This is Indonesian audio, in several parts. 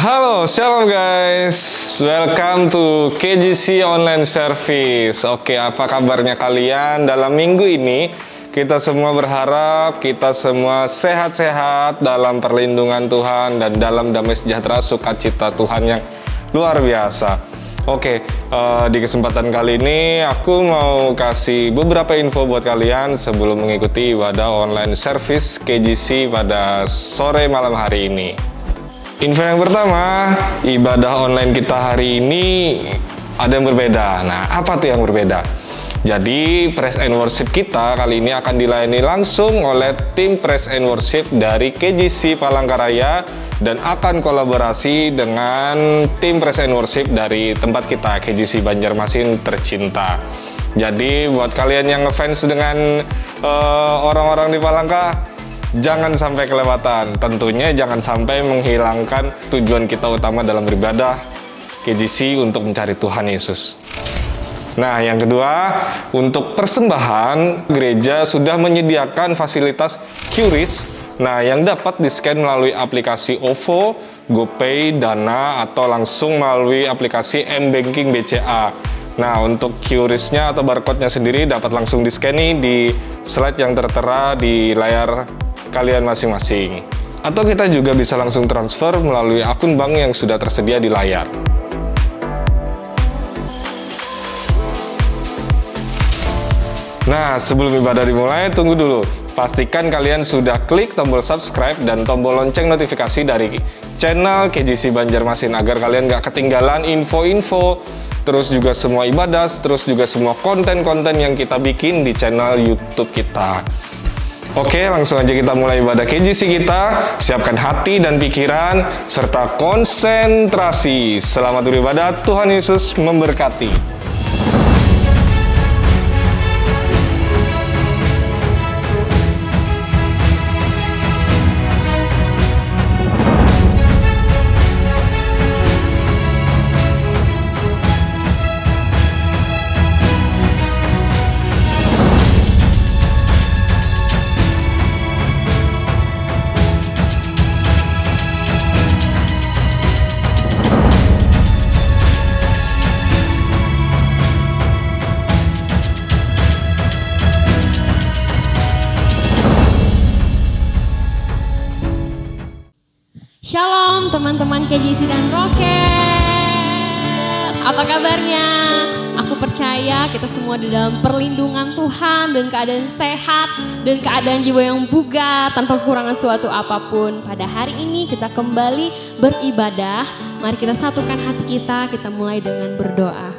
Halo, shalom guys. Welcome to KJC Online Service. Oke, apa kabarnya kalian? Dalam minggu ini, kita semua berharap kita semua sehat-sehat dalam perlindungan Tuhan dan dalam damai sejahtera sukacita Tuhan yang luar biasa. Oke, di kesempatan kali ini aku mau kasih beberapa info buat kalian sebelum mengikuti ibadah online service KJC pada sore malam hari ini. Info yang pertama, ibadah online kita hari ini ada yang berbeda. Nah, apa tuh yang berbeda? Jadi, Praise and Worship kita kali ini akan dilayani langsung oleh tim Praise and Worship dari KJC Palangkaraya dan akan kolaborasi dengan tim Praise and Worship dari tempat kita, KJC Banjarmasin tercinta. Jadi, buat kalian yang ngefans dengan orang-orang di Palangka, jangan sampai kelewatan. Tentunya jangan sampai menghilangkan tujuan kita utama dalam beribadah KJC untuk mencari Tuhan Yesus. Nah, yang kedua, untuk persembahan, gereja sudah menyediakan fasilitas QRIS. Nah, yang dapat di-scan melalui aplikasi OVO, GoPay, Dana, atau langsung melalui aplikasi M-Banking BCA. Nah, untuk QRIS-nya atau barcode-nya sendiri dapat langsung di-scan nih di slide yang tertera di layar kalian masing-masing. Atau kita juga bisa langsung transfer melalui akun bank yang sudah tersedia di layar. Nah, sebelum ibadah dimulai, tunggu dulu. Pastikan kalian sudah klik tombol subscribe dan tombol lonceng notifikasi dari channel KJC Banjarmasin agar kalian gak ketinggalan info-info, terus juga semua ibadah, terus juga semua konten-konten yang kita bikin di channel YouTube kita. Oke, langsung aja kita mulai ibadah KJC kita. Siapkan hati dan pikiran, serta konsentrasi. Selamat beribadah, Tuhan Yesus memberkati. Shalom teman-teman KJC dan Roket. Apa kabarnya? Aku percaya kita semua di dalam perlindungan Tuhan dan keadaan sehat dan keadaan jiwa yang bugar tanpa kekurangan suatu apapun. Pada hari ini kita kembali beribadah. Mari kita satukan hati kita mulai dengan berdoa.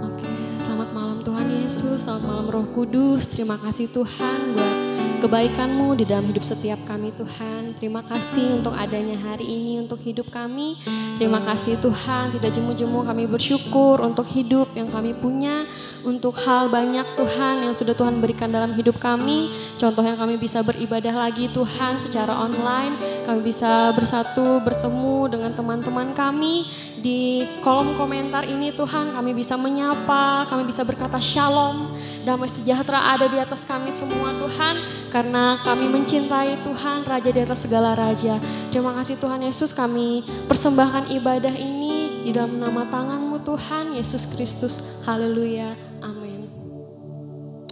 Oke, selamat malam Tuhan Yesus, selamat malam Roh Kudus. Terima kasih Tuhan buat kebaikan-Mu di dalam hidup setiap kami Tuhan. Terima kasih untuk adanya hari ini untuk hidup kami. Terima kasih Tuhan, tidak jemu-jemu kami bersyukur untuk hidup yang kami punya. Untuk hal banyak Tuhan yang sudah Tuhan berikan dalam hidup kami. Contohnya kami bisa beribadah lagi Tuhan secara online. Kami bisa bersatu, bertemu dengan teman-teman kami. Di kolom komentar ini Tuhan kami bisa menyapa, kami bisa berkata shalom. Damai sejahtera ada di atas kami semua Tuhan. Karena kami mencintai Tuhan, Raja di atas segala Raja. Terima kasih Tuhan Yesus, kami persembahkan ibadah ini di dalam nama tangan-Mu Tuhan Yesus Kristus. Haleluya, amin.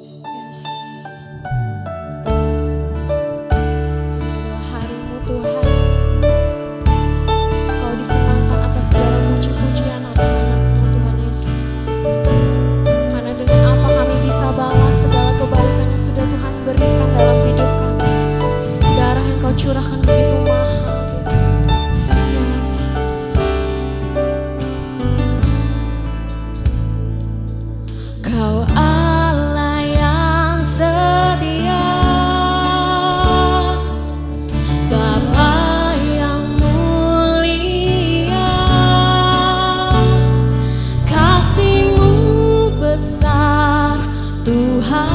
Yes. Ini adalah hari-Mu Tuhan. Kau disenangkan atas segala puji-pujian anak-anak-Mu Tuhan Yesus. Karena dengan apa kami bisa balas segala kebaikan yang sudah Tuhan berikan dalam hidup kami. Darah yang Kau curahkan begitu mahal Tuhan. Yes. Kau Allah yang setia, Bapa yang mulia, kasih-Mu besar Tuhan.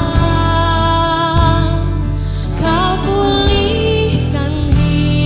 Kau pulihkan hidup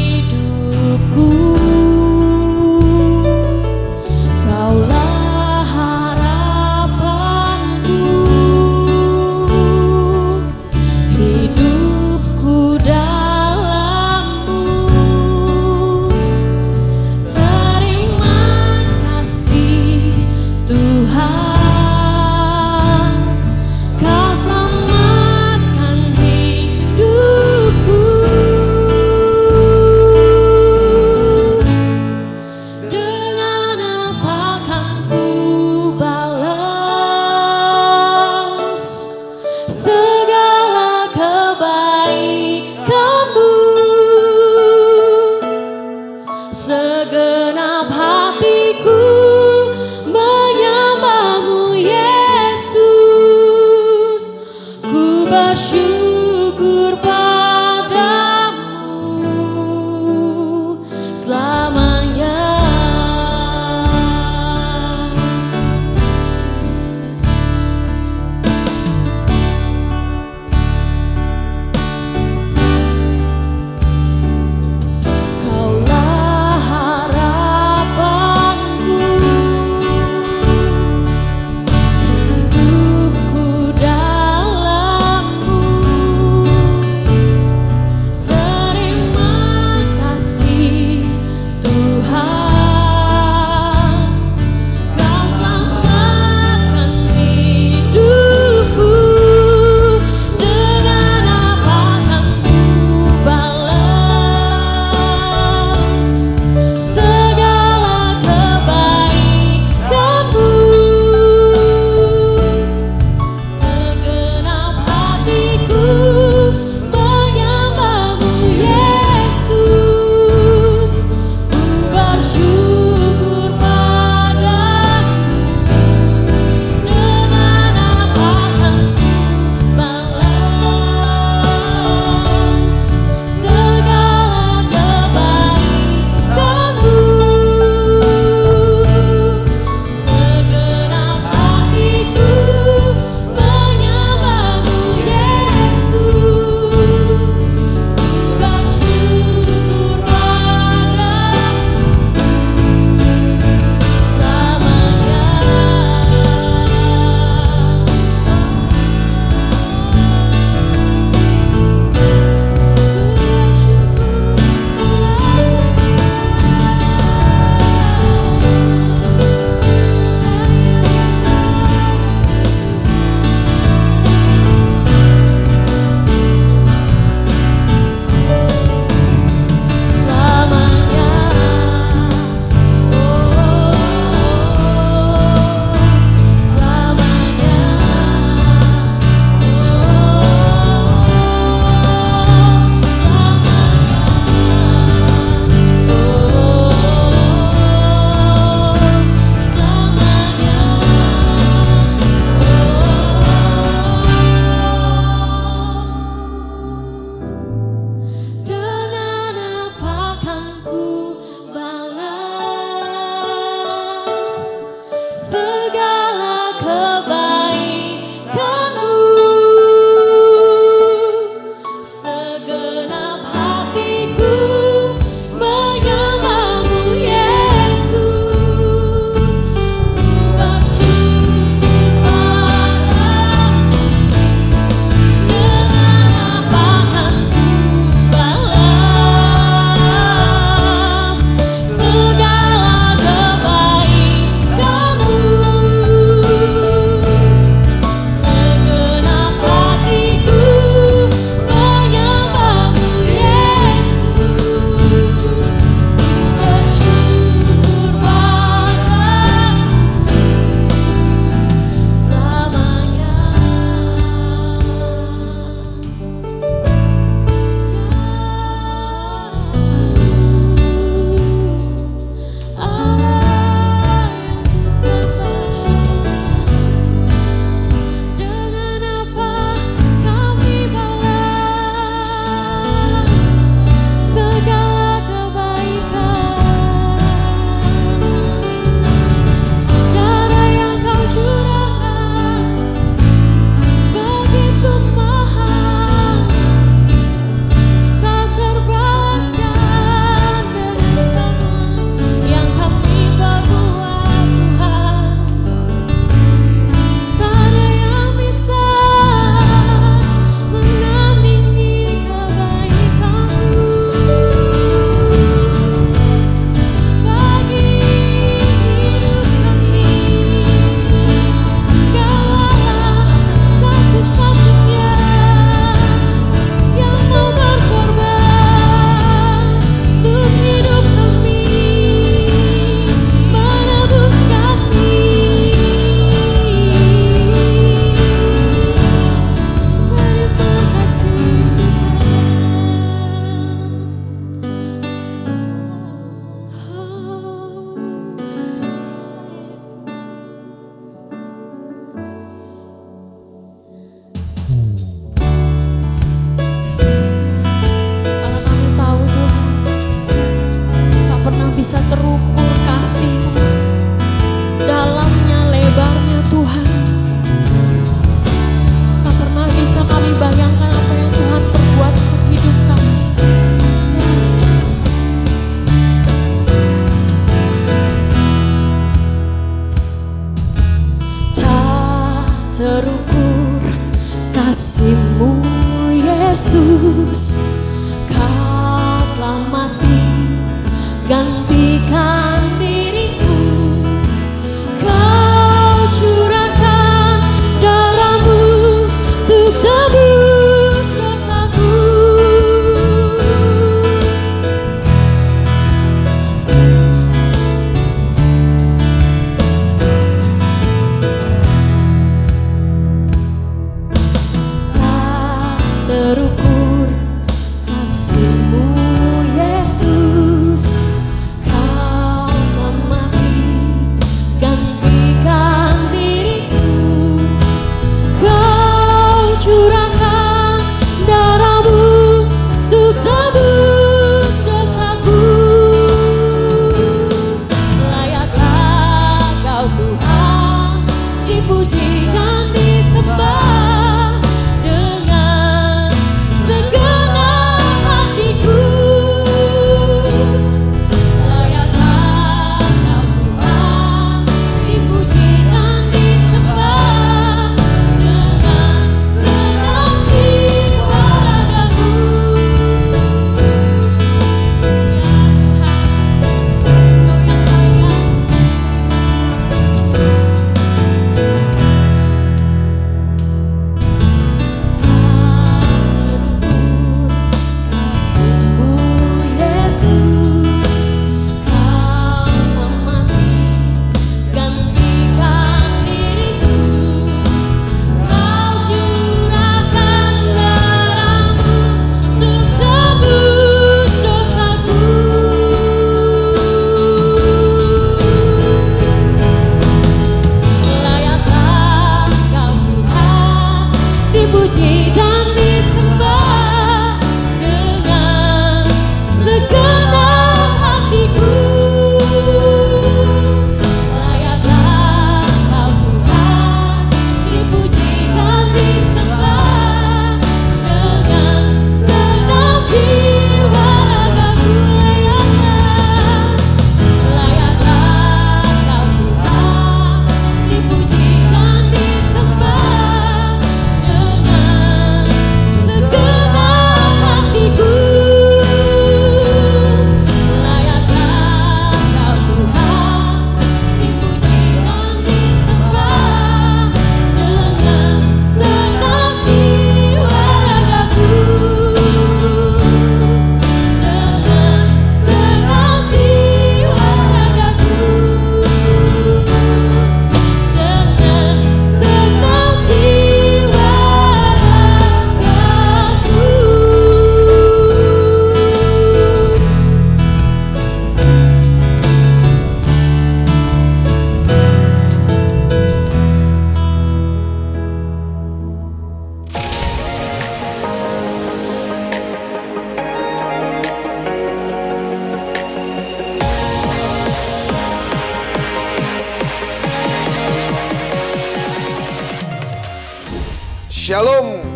Shalom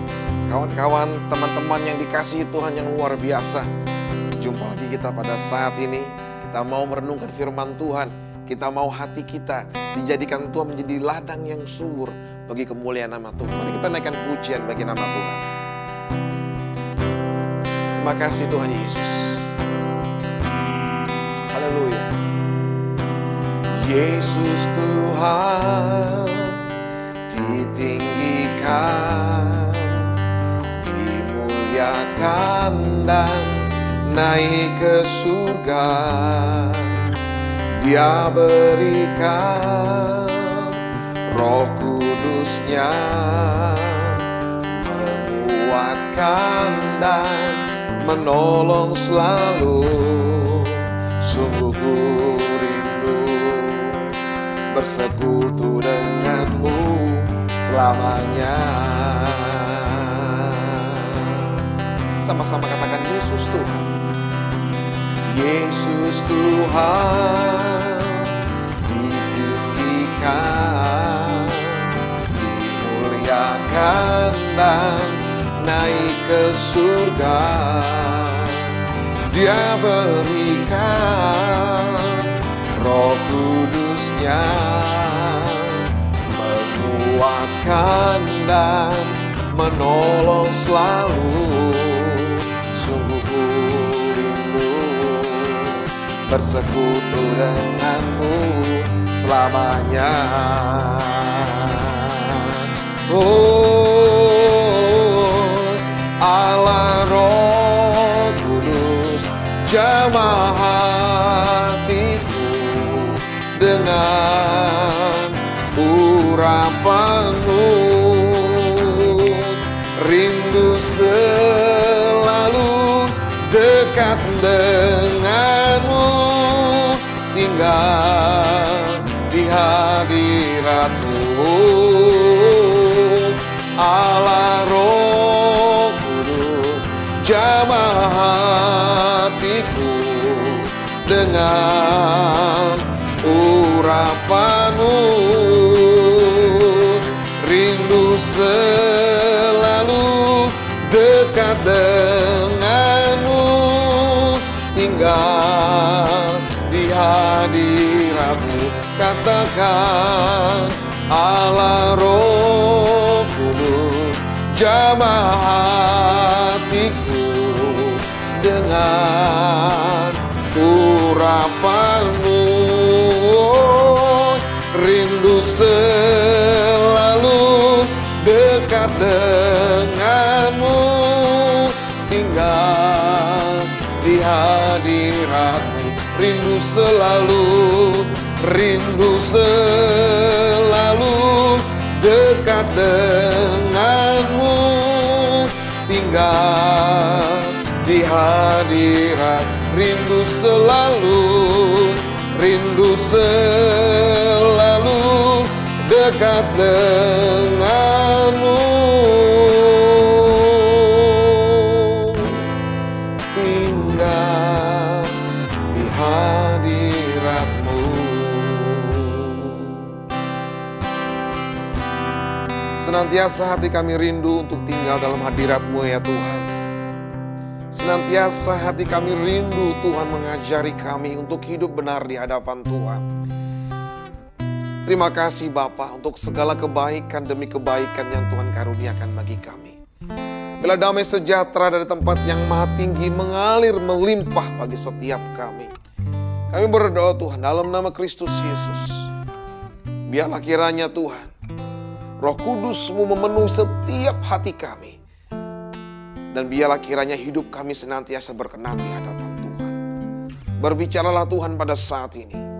kawan-kawan, teman-teman yang dikasihi Tuhan yang luar biasa. Jumpa lagi kita pada saat ini. Kita mau merenungkan firman Tuhan. Kita mau hati kita dijadikan Tuhan menjadi ladang yang subur bagi kemuliaan nama Tuhan. Mari kita naikkan pujian bagi nama Tuhan. Terima kasih Tuhan Yesus. Haleluya. Yesus Tuhan ditinggikan, dimuliakan dan naik ke surga. Dia berikan Roh Kudus-Nya, menguatkan dan menolong selalu. Sungguh ku rindu bersekutu denganmu selamanya. Sama-sama katakan Yesus Tuhan. Yesus Tuhan ditinggikan, dimuliakan dan naik ke surga. Dia berikan Roh Kudus-Nya, menguatkan dan menolong selalu. Sungguh ku rindu bersekutu denganmu selamanya. Oh Allah Roh Kudus, jamah hatiku dengan urapanmu. Rindu selalu dekat denganmu, tinggal di hadiratmu. Allah Roh Kudus, jamah hatiku dengan urapanmu. Rindu selalu dekat denganmu, tinggal di hadiratmu. Katakan Allah Roh Kudus, jamah hatiku dengan urapanmu. Rindu selalu dekat denganmu, tinggal di hadiratmu. Rindu selalu dekat denganmu, tinggal di hadirat. Rindu selalu dekat denganmu, tinggal di hadiratmu. Senantiasa hati kami rindu untuk tinggal dalam hadirat-Mu ya Tuhan. Senantiasa hati kami rindu Tuhan mengajari kami untuk hidup benar di hadapan Tuhan. Terima kasih Bapa untuk segala kebaikan demi kebaikan yang Tuhan karuniakan bagi kami. Bila damai sejahtera dari tempat yang maha tinggi mengalir melimpah bagi setiap kami. Kami berdoa Tuhan dalam nama Kristus Yesus. Biarlah kiranya Tuhan Roh Kudus-Mu memenuhi setiap hati kami. Dan biarlah kiranya hidup kami senantiasa berkenan di hadapan Tuhan. Berbicaralah Tuhan pada saat ini.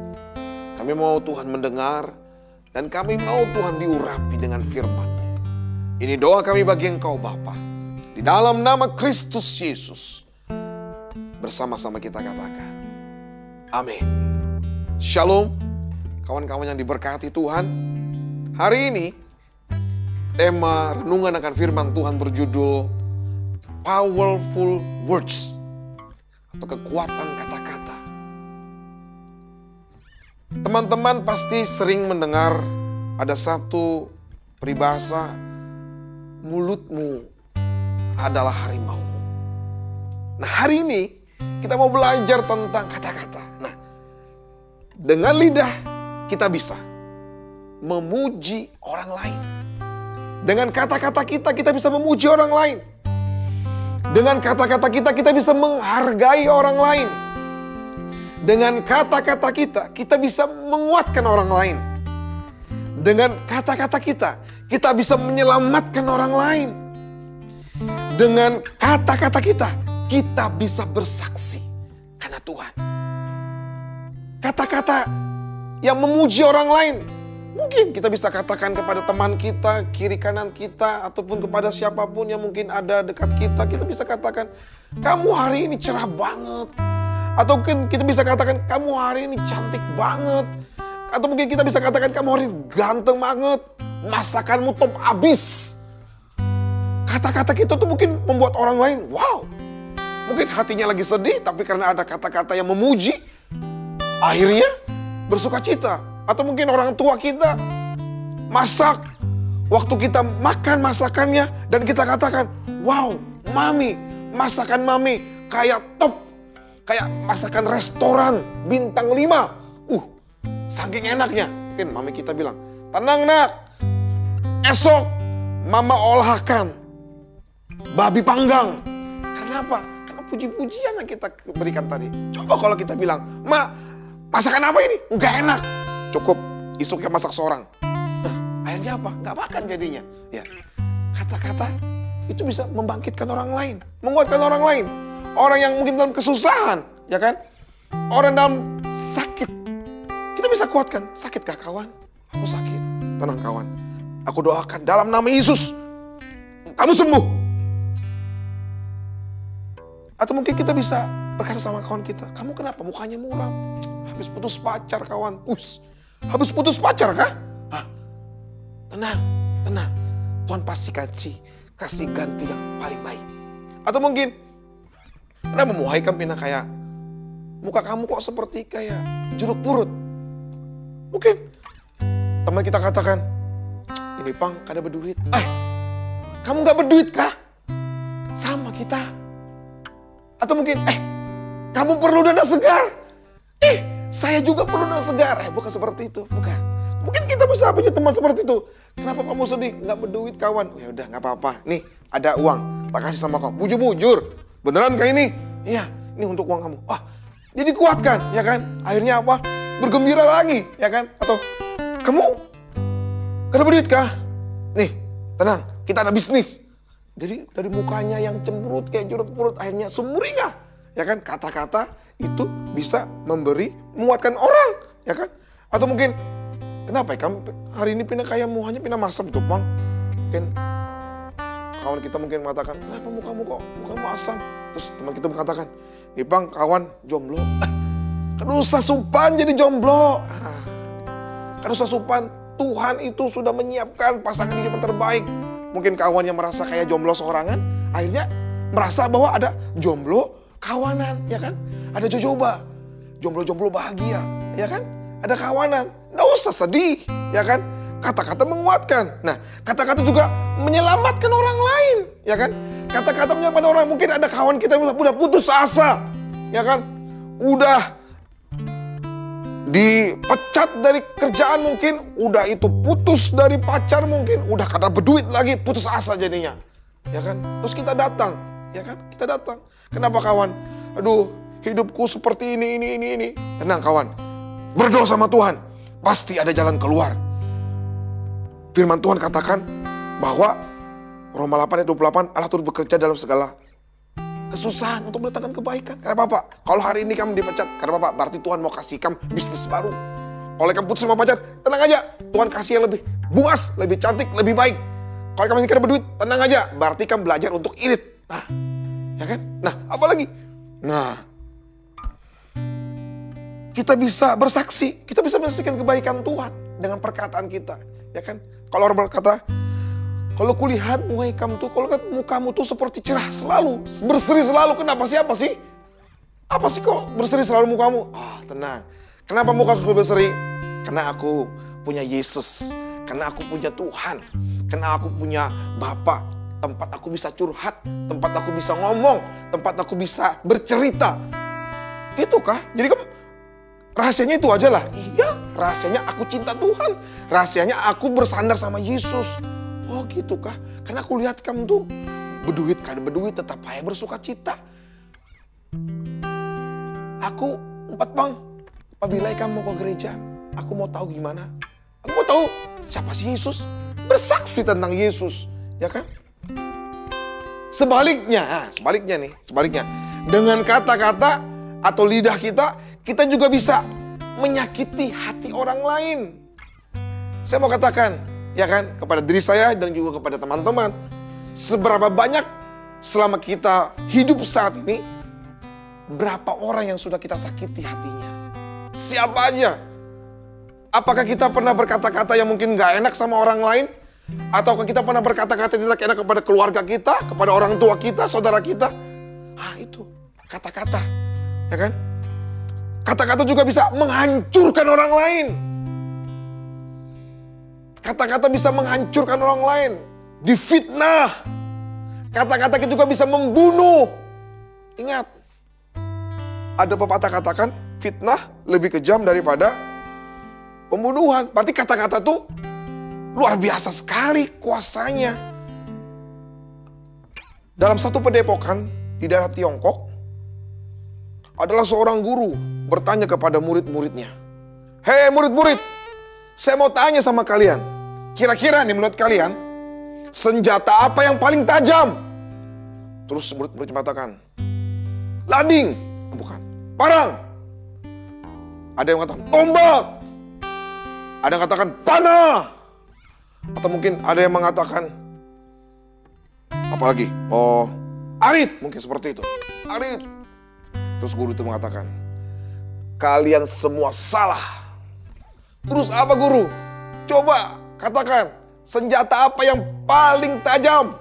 Kami mau Tuhan mendengar dan kami mau Tuhan diurapi dengan firman. Ini doa kami bagi Engkau Bapa. Di dalam nama Kristus Yesus. Bersama-sama kita katakan. Amin. Shalom. Kawan-kawan yang diberkati Tuhan. Hari ini tema renungan akan firman Tuhan berjudul Powerful Words atau kekuatan kata-kata. Teman-teman pasti sering mendengar ada satu peribahasa mulutmu adalah harimaumu. Nah, hari ini kita mau belajar tentang kata-kata. Nah, dengan lidah kita bisa memuji orang lain. Dengan kata-kata kita bisa memuji orang lain. Dengan kata-kata kita bisa menghargai orang lain. Dengan kata-kata kita bisa menguatkan orang lain. Dengan kata-kata kita bisa menyelamatkan orang lain. Dengan kata-kata kita bisa bersaksi karena Tuhan. Kata-kata yang memuji orang lain. Mungkin kita bisa katakan kepada teman kita, kiri kanan kita, ataupun kepada siapapun yang mungkin ada dekat kita. Kita bisa katakan, kamu hari ini cerah banget. Atau mungkin kita bisa katakan, kamu hari ini cantik banget. Atau mungkin kita bisa katakan, kamu hari ini ganteng banget. Masakanmu top abis. Kata-kata kita tuh mungkin membuat orang lain, wow. Mungkin hatinya lagi sedih, tapi karena ada kata-kata yang memuji, akhirnya bersuka cita. Atau mungkin orang tua kita masak, waktu kita makan masakannya dan kita katakan, wow, mami, masakan mami kayak top, kayak masakan restoran bintang 5. Saking enaknya. Mungkin mami kita bilang, tenang nak, esok mama olahkan babi panggang. Kenapa? Karena puji-pujian yang kita berikan tadi. Coba kalau kita bilang, ma, masakan apa ini? Enggak enak. Cukup isuknya masak seorang. Akhirnya apa? Nggak makan jadinya. Ya, kata-kata itu bisa membangkitkan orang lain, menguatkan orang lain. Orang yang mungkin dalam kesusahan, ya kan? Orang dalam sakit, kita bisa kuatkan. Sakitkah kawan? Aku sakit. Tenang kawan. Aku doakan dalam nama Yesus, kamu sembuh. Atau mungkin kita bisa berkata sama kawan kita, kamu kenapa mukanya muram? Habis putus pacar kawan. Habis putus pacar kah? Tenang, tenang. Tuhan pasti kasih ganti yang paling baik. Atau mungkin, kenapa mau Haikam pindah kayak, muka kamu kok seperti kayak jeruk purut. Mungkin teman kita katakan, ini Pang, kada berduit. Kamu gak berduit kah? Sama kita. Atau mungkin, kamu perlu dana segar. Saya juga perlu dana segar. Bukan seperti itu, bukan. Mungkin kita bisa punya teman seperti itu. Kenapa kamu sedih? Gak berduit kawan. Ya udah, gak apa-apa. Nih, ada uang. Tak kasih sama kamu. Bujur-bujur. Beneran kayak ini? Iya, ini untuk uang kamu. Jadi kuatkan, ya kan? Akhirnya apa? Bergembira lagi, ya kan? Atau, kamu gak ada berduit kah? Nih, tenang. Kita ada bisnis. Jadi dari mukanya yang cemberut kayak jeruk purut, akhirnya sumringah. Ya kan? Kata-kata itu bisa menguatkan orang, ya kan? Atau mungkin, kenapa ya kamu hari ini pindah kayak muhanya pindah masam tuh Bang? Mungkin kawan kita mungkin mengatakan, kenapa mukamu asam? Terus teman kita mengatakan, nih Bang, kawan jomblo. Kedusa supan jadi jomblo. Kedusa supan, Tuhan itu sudah menyiapkan pasangan hidup yang terbaik. Mungkin kawan yang merasa kayak jomblo seorangan, akhirnya merasa bahwa ada jomblo kawanan, ya kan? Ada jojoba, jomblo-jomblo bahagia, ya kan? Ada kawanan, nggak usah sedih, ya kan? Kata-kata menguatkan. Nah, kata-kata juga menyelamatkan orang lain, ya kan? Kata-kata menyelamatkan orang. Mungkin ada kawan kita yang udah putus asa, ya kan? Udah dipecat dari kerjaan mungkin, udah itu putus dari pacar mungkin, udah kada berduit lagi, putus asa jadinya, ya kan? Terus kita datang, ya kan? Kita datang. Kenapa kawan? Aduh, hidupku seperti ini. Tenang kawan, berdoa sama Tuhan, pasti ada jalan keluar. Firman Tuhan katakan bahwa Roma 8 ayat 28, Allah turut bekerja dalam segala kesusahan untuk mendatangkan kebaikan. Karena Bapak, kalau hari ini kamu dipecat, karena Bapak, berarti Tuhan mau kasih kamu bisnis baru. Kalau kamu putus sama pacar, tenang aja, Tuhan kasih yang lebih bungas, lebih cantik, lebih baik. Kalau kamu ingin berduit, tenang aja, berarti kamu belajar untuk irit. Nah, ya kan? Nah, apa lagi? Nah, kita bisa bersaksi, kita bisa menyaksikan kebaikan Tuhan dengan perkataan kita, ya kan? Kalau orang berkata, kalau kulihat mukamu tuh, kalau mukamu tuh seperti cerah selalu, berseri selalu. Kenapa sih? Apa sih? Apa sih kok berseri selalu mukamu? Tenang. Kenapa mukaku berseri? Karena aku punya Yesus. Karena aku punya Tuhan. Karena aku punya Bapa. tempat aku bisa curhat, tempat aku bisa ngomong, tempat aku bisa bercerita. Itukah? Jadi kan rahasianya itu aja lah. Iya, rahasianya aku cinta Tuhan. Rahasianya aku bersandar sama Yesus. Oh gitu kah? Karena aku lihat kamu tuh berduit, kada berduit tetap aja bersuka cita. Aku 4 bang, apabila kamu mau ke gereja, aku mau tahu gimana. Aku mau tahu siapa sih Yesus. Bersaksi tentang Yesus, ya kan? Sebaliknya dengan kata-kata atau lidah kita juga bisa menyakiti hati orang lain. Saya mau katakan, ya kan, kepada diri saya dan juga kepada teman-teman, seberapa banyak selama kita hidup saat ini, berapa orang yang sudah kita sakiti hatinya? Siapa aja? Apakah kita pernah berkata-kata yang mungkin gak enak sama orang lain? Ataukah kita pernah berkata-kata tidak enak kepada keluarga kita, kepada orang tua kita, saudara kita? Itu kata-kata, ya kan? Kata-kata juga bisa menghancurkan orang lain. Kata-kata bisa menghancurkan orang lain. Difitnah. Kata-kata juga bisa membunuh. Ingat, ada pepatah katakan, fitnah lebih kejam daripada pembunuhan. Berarti kata-kata tuh luar biasa sekali kuasanya. Dalam satu padepokan di daerah Tiongkok, adalah seorang guru bertanya kepada murid-muridnya. Hei murid-murid, saya mau tanya sama kalian. Kira-kira nih menurut kalian, senjata apa yang paling tajam? Terus murid-murid mengatakan, lading. Bukan. Parang. Ada yang mengatakan tombak. Ada yang mengatakan panah. Atau mungkin ada yang mengatakan apa lagi? Oh, arit, mungkin seperti itu. Arit. Terus guru itu mengatakan, kalian semua salah. Terus apa guru? Coba katakan, senjata apa yang paling tajam?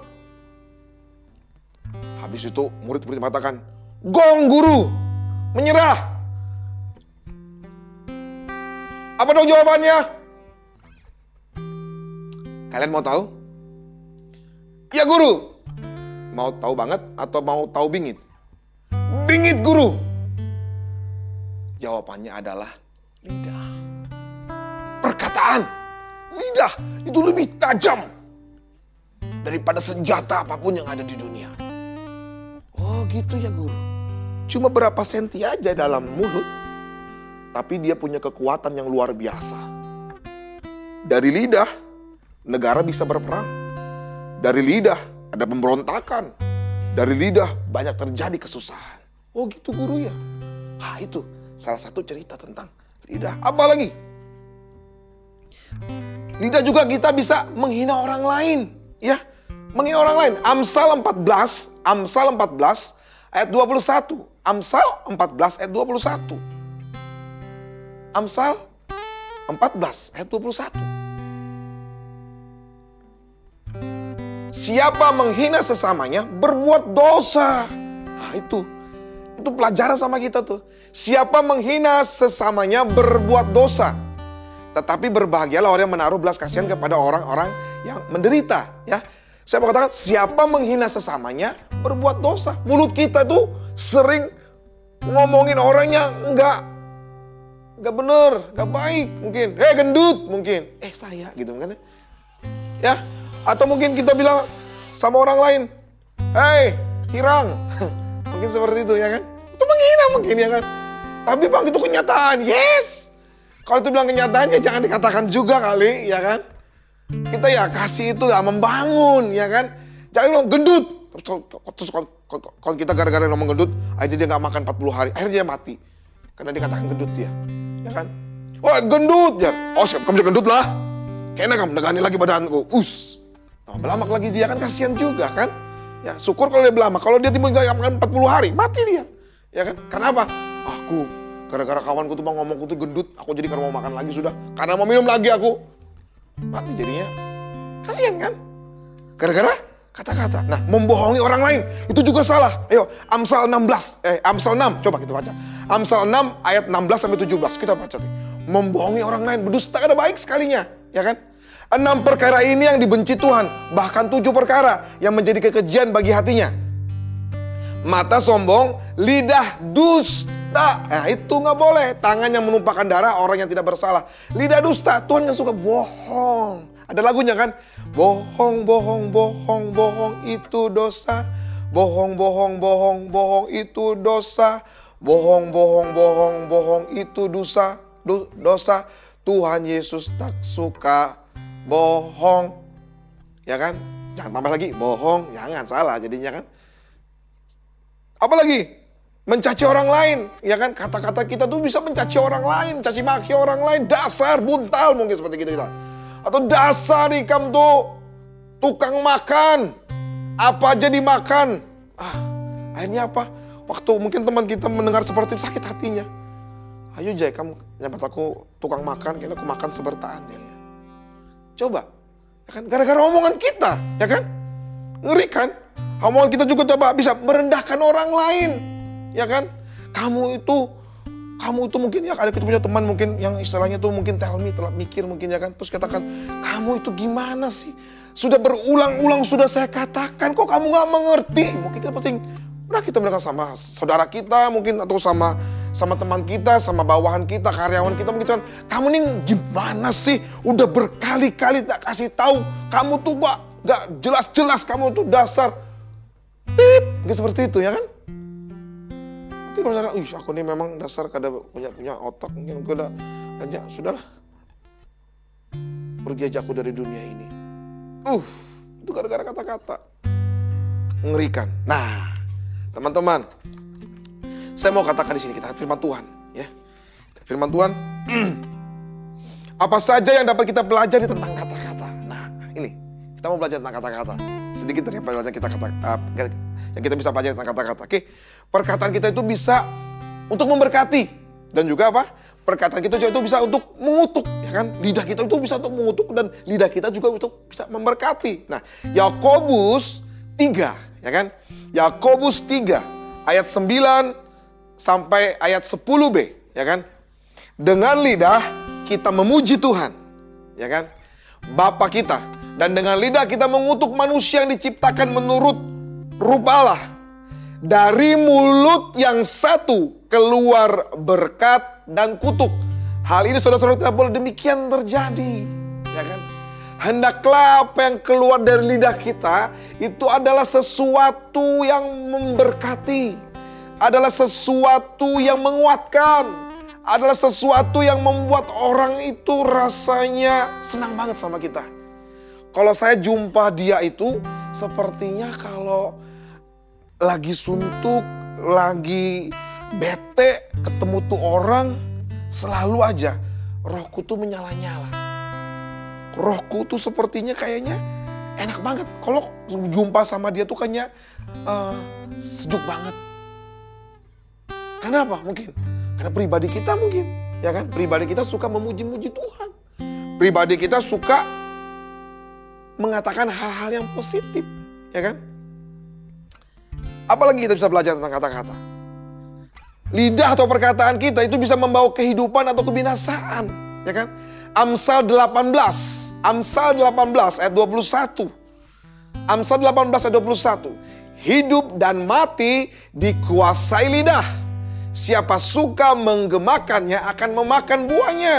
Habis itu murid-murid mengatakan, gong guru, menyerah. Apa dong jawabannya? Kalian mau tahu? Ya guru. Mau tahu banget atau mau tahu bingit? Bingit guru. Jawabannya adalah lidah. Perkataan lidah itu lebih tajam daripada senjata apapun yang ada di dunia. Oh gitu ya guru. Cuma berapa senti aja dalam mulut, tapi dia punya kekuatan yang luar biasa. Dari lidah, negara bisa berperang. Dari lidah ada pemberontakan. Dari lidah banyak terjadi kesusahan. Oh gitu guru ya. Itu salah satu cerita tentang lidah. Apa lagi? Lidah juga kita bisa menghina orang lain, ya. Menghina orang lain. Amsal 14 ayat 21. Amsal 14 ayat 21. Amsal 14 ayat 21. Siapa menghina sesamanya berbuat dosa. Itu pelajaran sama kita tuh. Siapa menghina sesamanya berbuat dosa. Tetapi berbahagialah orang yang menaruh belas kasihan kepada orang-orang yang menderita. Ya, saya mau katakan, siapa menghina sesamanya berbuat dosa. Mulut kita tuh sering ngomongin orang yang enggak benar, enggak baik mungkin. Gendut mungkin. Saya gitu kan. Ya, atau mungkin kita bilang sama orang lain, hirang. Mungkin seperti itu ya kan. Itu menghina mungkin ya kan. Tapi bang itu kenyataan. Yes. Kalau itu bilang kenyataan ya jangan dikatakan juga kali ya kan. Kita ya kasih itu ya membangun ya kan. Jangan bilang gendut. Terus kalau kita gara-gara ngomong gendut, akhirnya dia gak makan 40 hari. Akhirnya dia mati. Karena dikatakan gendut dia. Ya kan. Oh gendut ya. Oh kamu bisa gendut lah. Kayaknya kamu negani lagi badanku. Belamak lagi dia kan kasihan juga kan. Ya syukur kalau dia belamak. Kalau dia timbul gak makan 40 hari, mati dia. Ya kan. Kenapa? Aku gara-gara kawanku tuh bang ngomongku tuh gendut, aku jadi karena mau makan lagi sudah. Karena mau minum lagi aku. Mati jadinya. Kasihan kan? Gara-gara kata-kata. Nah, membohongi orang lain itu juga salah. Ayo, Amsal 6, coba kita baca. Amsal 6 ayat 16 sampai 17 kita baca nih. Membohongi orang lain, berdusta kada baik sekalinya, ya kan? 6 perkara ini yang dibenci Tuhan, bahkan 7 perkara yang menjadi kekejian bagi hatinya. Mata sombong, lidah dusta. Nah, itu nggak boleh. Tangan yang menumpahkan darah orang yang tidak bersalah. Lidah dusta, Tuhan nggak suka bohong. Ada lagunya kan? Bohong, bohong, bohong, bohong itu dosa. Bohong, bohong, bohong, bohong itu dosa. Bohong, bohong, bohong, bohong itu dosa. Dosa. Tuhan Yesus tak suka bohong. Ya kan? Jangan tambah lagi bohong, jangan salah jadinya kan. Apalagi mencaci orang lain, ya kan? Kata-kata kita tuh bisa mencaci orang lain, mencaci maki orang lain, dasar buntal mungkin seperti gitu kita. Atau dasar ikam tuh tukang makan, apa aja dimakan. Akhirnya apa? Waktu mungkin teman kita mendengar seperti itu sakit hatinya. Ayo Jay, kamu nyambat aku tukang makan, kayaknya aku makan sebertaan. Coba, ya kan? Gara-gara omongan kita, ya kan? Ngeri kan? Omongan kita juga coba bisa merendahkan orang lain, ya kan? Kamu itu mungkin ya, ada kita punya teman mungkin yang istilahnya tuh mungkin tell me, telat mikir mungkin ya kan. Terus katakan, kamu itu gimana sih? Sudah berulang-ulang sudah saya katakan, kok kamu gak mengerti? Mungkin kita pasti pernah kita mendengar sama saudara kita mungkin, atau sama teman kita, sama bawahan kita, karyawan kita mungkin kan, kamu nih gimana sih? Udah berkali-kali tak kasih tahu, kamu tuh gak jelas-jelas, kamu tuh dasar. Gitu seperti itu ya kan? Mungkin kalau misalkan, aku nih memang dasar kada punya otak, mungkin aku udah aja sudahlah. Pergi aja aku dari dunia ini. Itu gara-gara kata-kata. Mengerikan. Nah, teman-teman, saya mau katakan di sini kita firman Tuhan, ya. Firman Tuhan. Apa saja yang dapat kita pelajari tentang kata-kata. Nah, ini kita mau belajar tentang kata-kata. Sedikit dari pelajaran yang kita bisa pelajari tentang kata-kata. Oke, perkataan kita itu bisa untuk memberkati dan juga apa? Perkataan kita itu bisa untuk mengutuk, ya kan? Lidah kita itu bisa untuk mengutuk dan lidah kita juga untuk bisa memberkati. Nah, Yakobus 3, ya kan? Yakobus 3 ayat 9 sampai ayat 10b, ya kan? Dengan lidah kita memuji Tuhan, ya kan? Bapa kita. Dan dengan lidah kita mengutuk manusia yang diciptakan menurut rupa Allah. Dari mulut yang satu keluar berkat dan kutuk. Hal ini saudara-saudara tidak boleh demikian terjadi, ya kan? Hendaklah apa yang keluar dari lidah kita itu adalah sesuatu yang memberkati, adalah sesuatu yang menguatkan, adalah sesuatu yang membuat orang itu rasanya senang banget sama kita. Kalau saya jumpa dia itu sepertinya kalau lagi suntuk, lagi bete, ketemu tuh orang, selalu aja rohku tuh menyala-nyala. Rohku tuh sepertinya kayaknya enak banget. Kalau jumpa sama dia tuh kayaknya sejuk banget. Kenapa? Mungkin karena pribadi kita mungkin, ya kan? Pribadi kita suka memuji-muji Tuhan. Pribadi kita suka mengatakan hal-hal yang positif, ya kan? Apalagi kita bisa belajar tentang kata-kata. Lidah atau perkataan kita itu bisa membawa kehidupan atau kebinasaan, ya kan? Amsal 18 ayat 21. Amsal 18 ayat 21. Hidup dan mati dikuasai lidah. Siapa suka menggemakannya akan memakan buahnya.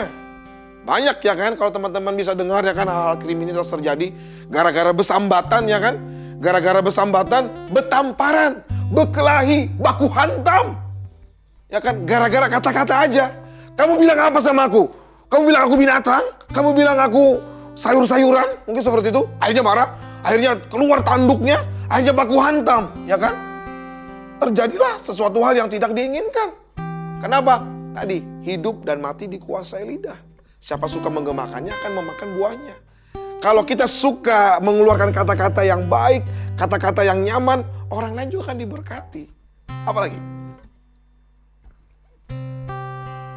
Banyak ya kan, kalau teman-teman bisa dengar ya kan, hal-hal kriminalitas terjadi gara-gara besambatan, ya kan. Gara-gara besambatan, betamparan, bekelahi, baku hantam. Ya kan, gara-gara kata-kata aja. Kamu bilang apa sama aku? Kamu bilang aku binatang? Kamu bilang aku sayur-sayuran? Mungkin seperti itu. Akhirnya marah, akhirnya keluar tanduknya, akhirnya baku hantam, ya kan. Terjadilah sesuatu hal yang tidak diinginkan. Kenapa? Tadi, hidup dan mati dikuasai lidah. Siapa suka menggemakannya akan memakan buahnya. Kalau kita suka mengeluarkan kata-kata yang baik, kata-kata yang nyaman, orang lain juga akan diberkati. Apalagi?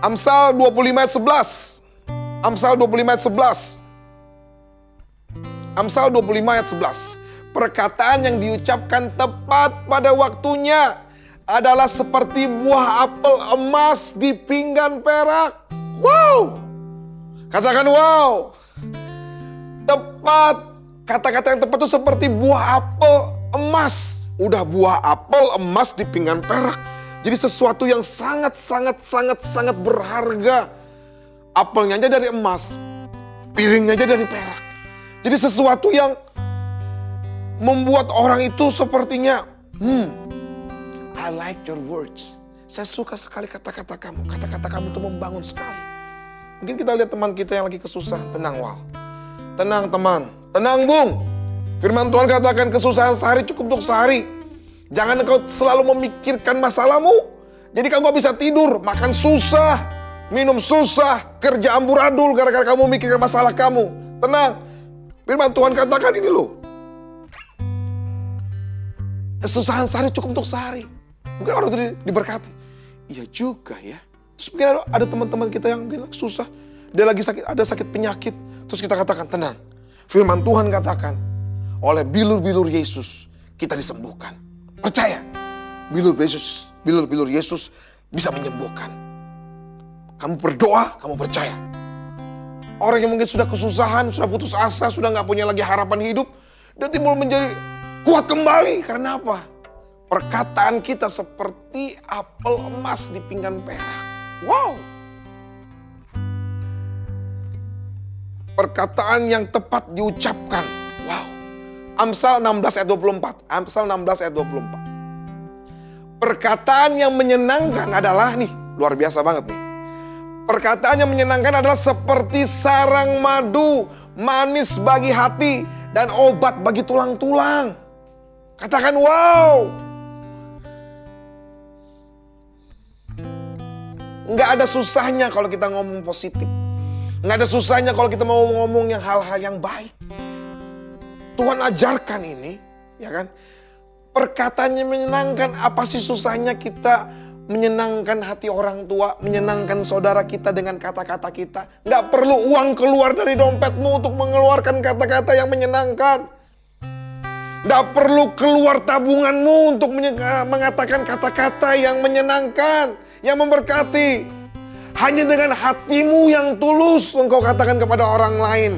Amsal 25 ayat 11. Amsal 25 ayat 11. Amsal 25 ayat 11. Perkataan yang diucapkan tepat pada waktunya adalah seperti buah apel emas di pinggan perak. Wow! Katakan wow. Tepat, kata-kata yang tepat itu seperti buah apel emas. Udah buah apel emas di pinggan perak. Jadi sesuatu yang sangat berharga. Apelnya aja dari emas, piringnya aja dari perak. Jadi sesuatu yang membuat orang itu sepertinya, I like your words. Saya suka sekali kata-kata kamu. Kata-kata kamu itu membangun sekali. Mungkin kita lihat teman kita yang lagi kesusahan. Tenang, Wal. Tenang, teman. Tenang, Bung. Firman Tuhan katakan kesusahan sehari cukup untuk sehari. Jangan engkau selalu memikirkan masalahmu. Jadi kamu gak bisa tidur, makan susah, minum susah, kerja amburadul gara-gara kamu memikirkan masalah kamu. Tenang. Firman Tuhan katakan ini loh. Kesusahan sehari cukup untuk sehari. Mungkin orang itu diberkati. Iya juga ya. Terus mungkin ada teman-teman kita yang mungkin susah. Dia lagi sakit, ada sakit penyakit. Terus kita katakan tenang. Firman Tuhan katakan, oleh bilur-bilur Yesus kita disembuhkan. Percaya. Bilur-bilur Yesus bisa menyembuhkan. Kamu berdoa, kamu percaya. Orang yang mungkin sudah kesusahan, sudah putus asa, sudah gak punya lagi harapan hidup, dia timbul menjadi kuat kembali. Karena apa? Perkataan kita seperti apel emas di pinggan perak. Wow. Perkataan yang tepat diucapkan. Wow. Amsal 16 ayat 24. Amsal 16 ayat 24. Perkataan yang menyenangkan adalah, nih, luar biasa banget nih. Perkataan yang menyenangkan adalah seperti sarang madu, manis bagi hati, dan obat bagi tulang-tulang. Katakan wow. Nggak ada susahnya kalau kita ngomong positif. Nggak ada susahnya kalau kita mau ngomong yang hal-hal yang baik. Tuhan ajarkan ini, ya kan? Perkataannya menyenangkan. Apa sih susahnya kita menyenangkan hati orang tua, menyenangkan saudara kita dengan kata-kata kita? Nggak perlu uang keluar dari dompetmu untuk mengeluarkan kata-kata yang menyenangkan. Nggak perlu keluar tabunganmu untuk mengatakan kata-kata yang menyenangkan, yang memberkati. Hanya dengan hatimu yang tulus engkau katakan kepada orang lain,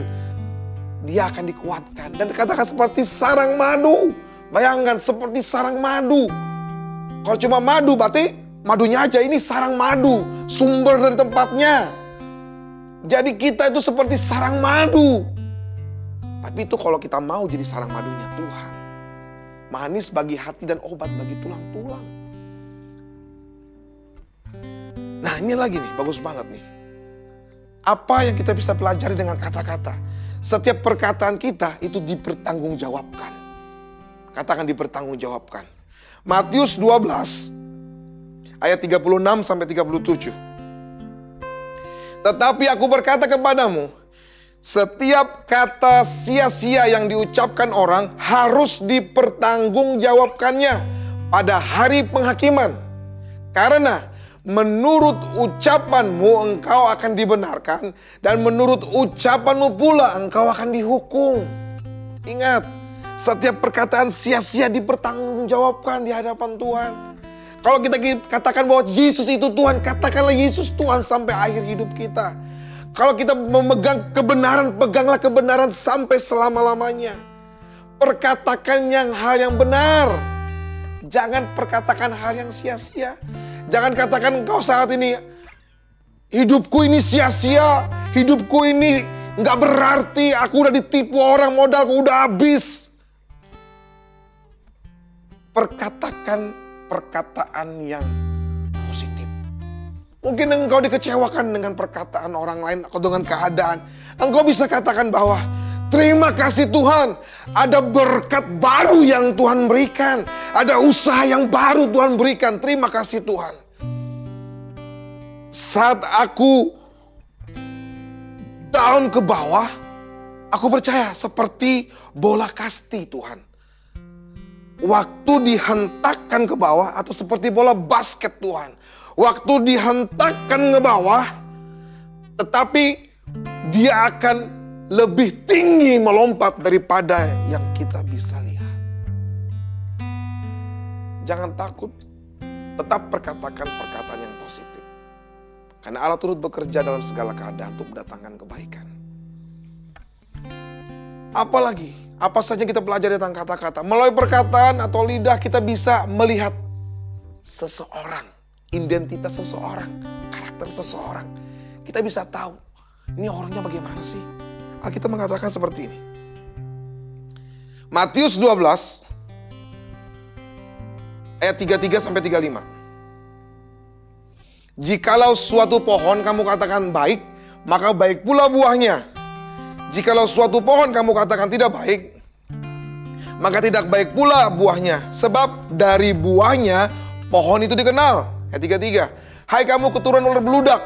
dia akan dikuatkan. Dan katakan seperti sarang madu. Bayangkan seperti sarang madu. Kalau cuma madu berarti madunya aja, ini sarang madu, sumber dari tempatnya. Jadi kita itu seperti sarang madu. Tapi itu kalau kita mau jadi sarang madunya Tuhan. Manis bagi hati dan obat bagi tulang-tulang. Nah ini lagi nih, bagus banget nih. Apa yang kita bisa pelajari dengan kata-kata? Setiap perkataan kita itu dipertanggungjawabkan. Katakan dipertanggungjawabkan. Matius 12 ayat 36 sampai 37. Tetapi aku berkata kepadamu, setiap kata sia-sia yang diucapkan orang harus dipertanggungjawabkannya pada hari penghakiman. Karena menurut ucapanmu engkau akan dibenarkan, dan menurut ucapanmu pula engkau akan dihukum. Ingat, setiap perkataan sia-sia dipertanggungjawabkan di hadapan Tuhan. Kalau kita katakan bahwa Yesus itu Tuhan, katakanlah Yesus Tuhan sampai akhir hidup kita. Kalau kita memegang kebenaran, peganglah kebenaran sampai selama-lamanya. Perkatakan hal yang benar. Jangan perkatakan hal yang sia-sia. Jangan katakan engkau saat ini, hidupku ini sia-sia, hidupku ini nggak berarti, aku udah ditipu orang, modalku udah habis. Perkatakan perkataan yang positif. Mungkin engkau dikecewakan dengan perkataan orang lain atau dengan keadaan. Engkau bisa katakan bahwa terima kasih Tuhan, ada berkat baru yang Tuhan berikan. Ada usaha yang baru Tuhan berikan. Terima kasih Tuhan. Saat aku down ke bawah, aku percaya seperti bola kasti Tuhan. Waktu dihentakkan ke bawah atau seperti bola basket Tuhan. Waktu dihentakkan ke bawah, tetapi dia akan lebih tinggi melompat daripada yang kita bisa lihat. Jangan takut, tetap perkatakan perkataan yang positif. Karena Allah turut bekerja dalam segala keadaan untuk mendatangkan kebaikan. Apalagi, apa saja kita pelajari tentang kata-kata. Melalui perkataan atau lidah kita bisa melihat seseorang, identitas seseorang, karakter seseorang. Kita bisa tahu, ini orangnya bagaimana sih? Alkitab mengatakan seperti ini. Matius 12, ayat 33 sampai 35. Jikalau suatu pohon kamu katakan baik, maka baik pula buahnya. Jikalau suatu pohon kamu katakan tidak baik, maka tidak baik pula buahnya. Sebab dari buahnya pohon itu dikenal. Ayat 33. Hai kamu keturunan ular beludak,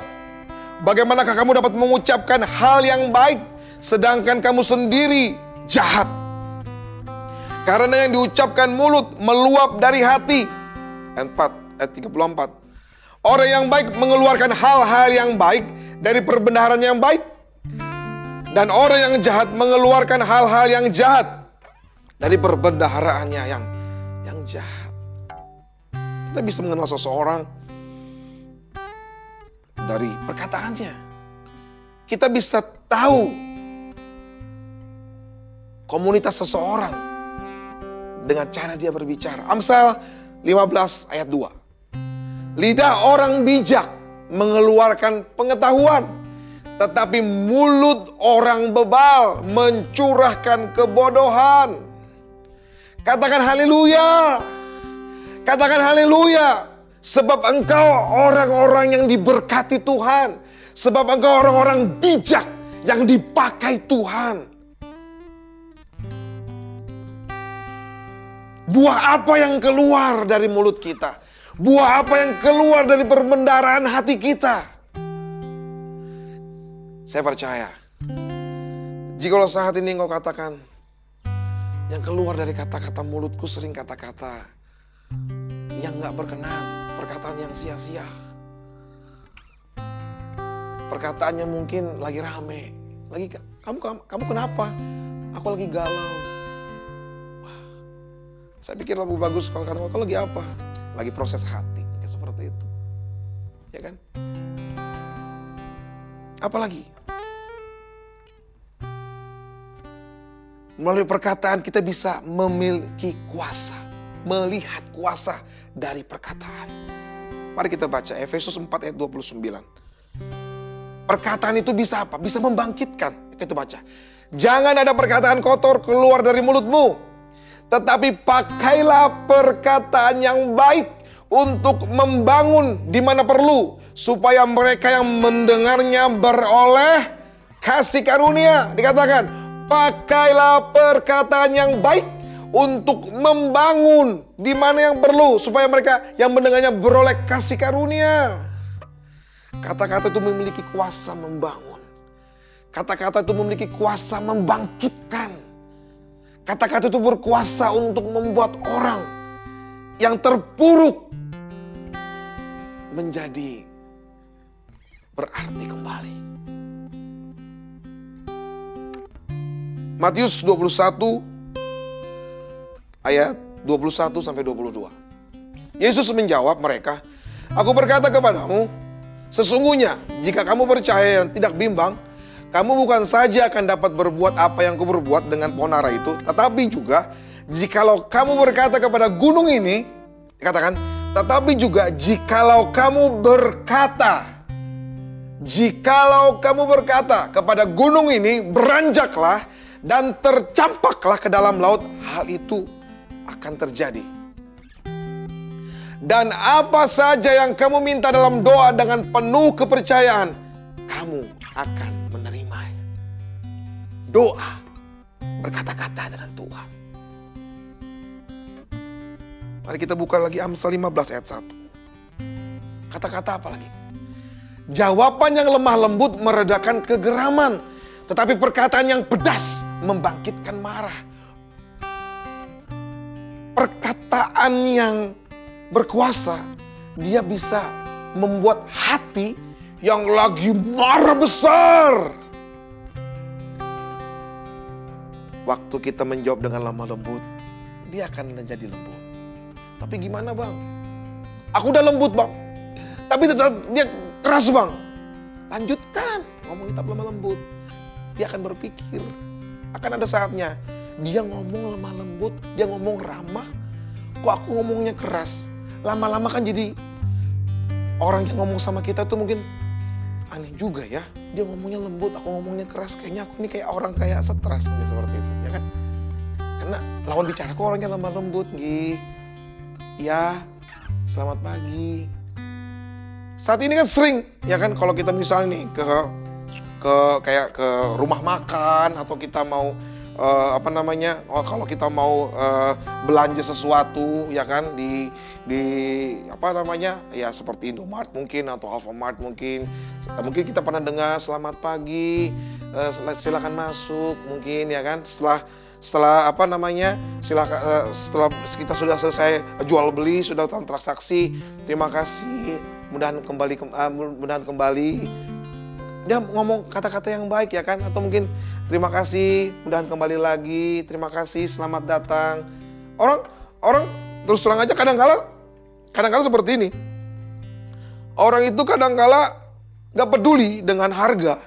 bagaimanakah kamu dapat mengucapkan hal yang baik, sedangkan kamu sendiri jahat? Karena yang diucapkan mulut meluap dari hati. Ayat 34. Orang yang baik mengeluarkan hal-hal yang baik dari perbendaharaan yang baik. Dan orang yang jahat mengeluarkan hal-hal yang jahat dari perbendaharaannya yang jahat. Kita bisa mengenal seseorang dari perkataannya. Kita bisa tahu komunitas seseorang dengan cara dia berbicara. Amsal 15 ayat 2. Lidah orang bijak mengeluarkan pengetahuan, tetapi mulut orang bebal mencurahkan kebodohan. Katakan haleluya. Katakan haleluya. Sebab engkau orang-orang yang diberkati Tuhan. Sebab engkau orang-orang bijak yang dipakai Tuhan. Buah apa yang keluar dari mulut kita? Buah apa yang keluar dari perbendaharaan hati kita? Saya percaya, jikalau saat ini engkau katakan, yang keluar dari kata-kata mulutku sering kata-kata yang gak berkenan, perkataan yang sia-sia. Perkataannya mungkin lagi rame, lagi kamu kenapa? Aku lagi galau. Wah, saya pikir lebih bagus kalau kata kau lagi apa? Lagi proses hati, kayak seperti itu, ya kan? Apalagi melalui perkataan kita bisa memiliki kuasa, melihat kuasa dari perkataan. Mari kita baca Efesus 4 ayat 29. Perkataan itu bisa apa? Bisa membangkitkan. Kita baca. Jangan ada perkataan kotor keluar dari mulutmu, tetapi pakailah perkataan yang baik untuk membangun di mana perlu, supaya mereka yang mendengarnya beroleh kasih karunia. Dikatakan, pakailah perkataan yang baik untuk membangun di mana yang perlu, supaya mereka yang mendengarnya beroleh kasih karunia. Kata-kata itu memiliki kuasa membangun. Kata-kata itu memiliki kuasa membangkitkan. Kata-kata itu berkuasa untuk membuat orang yang terpuruk menjadi berarti kembali. Matius 21 ayat 21 sampai 22. Yesus menjawab mereka, aku berkata kepadamu, sesungguhnya jika kamu percaya dan tidak bimbang, kamu bukan saja akan dapat berbuat apa yang kuberbuat dengan pohon ara itu, tetapi juga jikalau kamu berkata kepada gunung ini, dikatakan, tetapi juga jikalau kamu berkata kepada gunung ini, beranjaklah dan tercampaklah ke dalam laut, hal itu akan terjadi. Dan apa saja yang kamu minta dalam doa dengan penuh kepercayaan, kamu akan menerimanya. Doa, berkata-kata dengan Tuhan. Mari kita buka lagi Amsal 15 ayat 1. Kata-kata apa lagi? Jawaban yang lemah lembut meredakan kegeraman, tetapi perkataan yang pedas membangkitkan marah. Perkataan yang berkuasa, dia bisa membuat hati yang lagi marah besar. Waktu kita menjawab dengan lemah lembut, dia akan menjadi lembut. Tapi gimana bang? Aku udah lembut bang, tapi tetap dia keras bang. Lanjutkan, ngomong tetap lemah lembut. Dia akan berpikir, Akan ada saatnya dia ngomong lemah lembut, dia ngomong ramah. Kok aku ngomongnya keras? Lama-lama kan jadi orang yang ngomong sama kita tuh mungkin aneh juga ya. Dia ngomongnya lembut, aku ngomongnya keras. Kayaknya aku ini kayak orang kayak stres seperti itu, ya kan? Karena lawan bicara kok orangnya lemah lembut, ya, selamat pagi. Saat ini kan sering, ya kan, kalau kita misalnya nih kayak ke rumah makan atau kita mau kalau kita mau belanja sesuatu, ya kan, di ya seperti Indomaret mungkin atau Alfamart mungkin kita pernah dengar selamat pagi, silakan masuk mungkin, ya kan, setelah kita sudah selesai jual beli, sudah transaksi, terima kasih, mudahan kembali. Dia ngomong kata-kata yang baik, ya kan, atau mungkin terima kasih, mudahan kembali lagi, terima kasih, selamat datang. Orang terus terang aja kadang-kala seperti ini. Orang itu kadang-kala gak peduli dengan harga.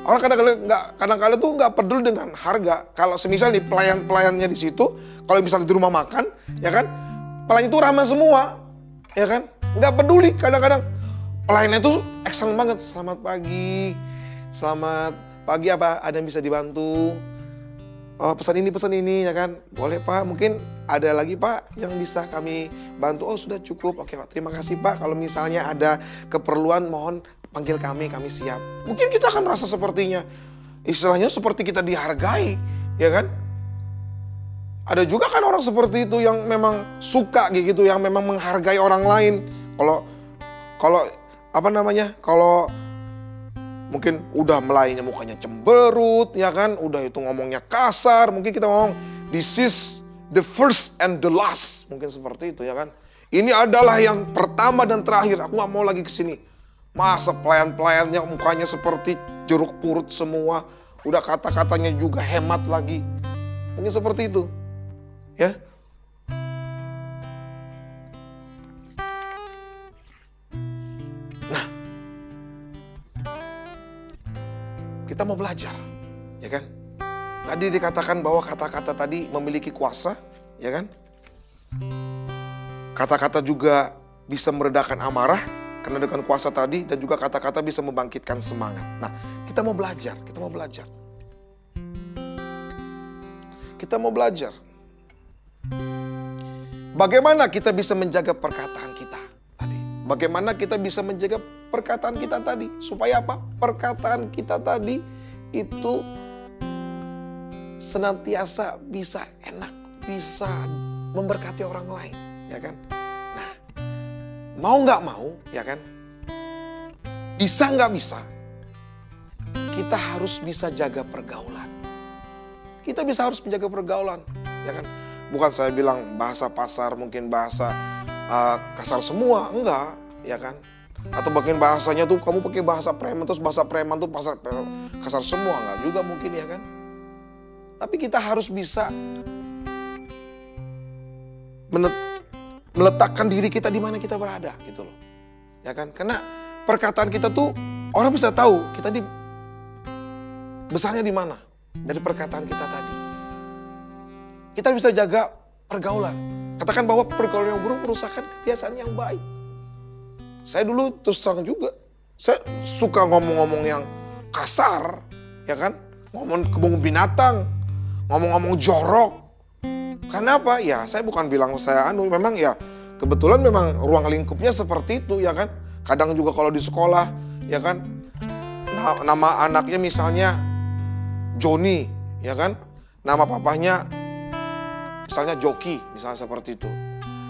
Orang kadang-kala tuh nggak peduli dengan harga. Kalau semisal nih pelayan-pelayannya di situ, kalau misalnya di rumah makan, ya kan, pelayan itu ramah semua, ya kan, nggak peduli. Kadang-kadang pelayannya tuh excellent banget. Selamat pagi apa? Ada yang bisa dibantu? Oh, pesan ini, ya kan? Boleh Pak, mungkin ada lagi Pak yang bisa kami bantu. Oh sudah cukup. Oke Pak, terima kasih Pak. Kalau misalnya ada keperluan mohon panggil kami siap. Mungkin kita akan merasa sepertinya, istilahnya seperti kita dihargai, ya kan? Ada juga kan orang seperti itu yang memang suka gitu, yang memang menghargai orang lain. Kalau mungkin udah melayani mukanya cemberut, ya kan? Udah itu ngomongnya kasar, mungkin kita ngomong this is the first and the last, mungkin seperti itu, ya kan? Ini adalah yang pertama dan terakhir. Aku gak mau lagi kesini. Masa pelayan-pelayannya mukanya seperti jeruk purut semua. Udah kata-katanya juga hemat lagi. Mungkin seperti itu. Ya. Nah. Kita mau belajar. Ya kan. Tadi dikatakan bahwa kata-kata tadi memiliki kuasa. Ya kan. Kata-kata juga bisa meredakan amarah. Karena dengan kuasa tadi dan juga kata-kata bisa membangkitkan semangat. Nah, kita mau belajar. Bagaimana kita bisa menjaga perkataan kita tadi? Bagaimana kita bisa menjaga perkataan kita tadi? Supaya apa? Perkataan kita tadi itu senantiasa bisa enak, bisa memberkati orang lain, ya kan? Mau nggak mau, ya kan? Bisa nggak bisa, kita harus bisa jaga pergaulan. Kita harus menjaga pergaulan, ya kan? Bukan saya bilang bahasa pasar, mungkin bahasa kasar semua, enggak, ya kan? Atau bagian bahasanya tuh kamu pakai bahasa preman, terus bahasa preman tuh kasar semua, enggak juga mungkin, ya kan? Tapi kita harus bisa meletakkan diri kita di mana kita berada, gitu loh. Ya kan? Karena perkataan kita tuh orang bisa tahu kita di besarnya di mana dari perkataan kita tadi. Kita bisa jaga pergaulan. Katakan bahwa pergaulan yang buruk merusakkan kebiasaan yang baik. Saya dulu terus terang juga, saya suka ngomong-ngomong yang kasar, ya kan? Ngomong kebun binatang, ngomong-ngomong jorok. Karena apa? Ya saya bukan bilang saya memang ya kebetulan memang ruang lingkupnya seperti itu, ya kan. Kadang juga kalau di sekolah, ya kan, nama anaknya misalnya Joni, ya kan. Nama papahnya misalnya Joki, misalnya seperti itu.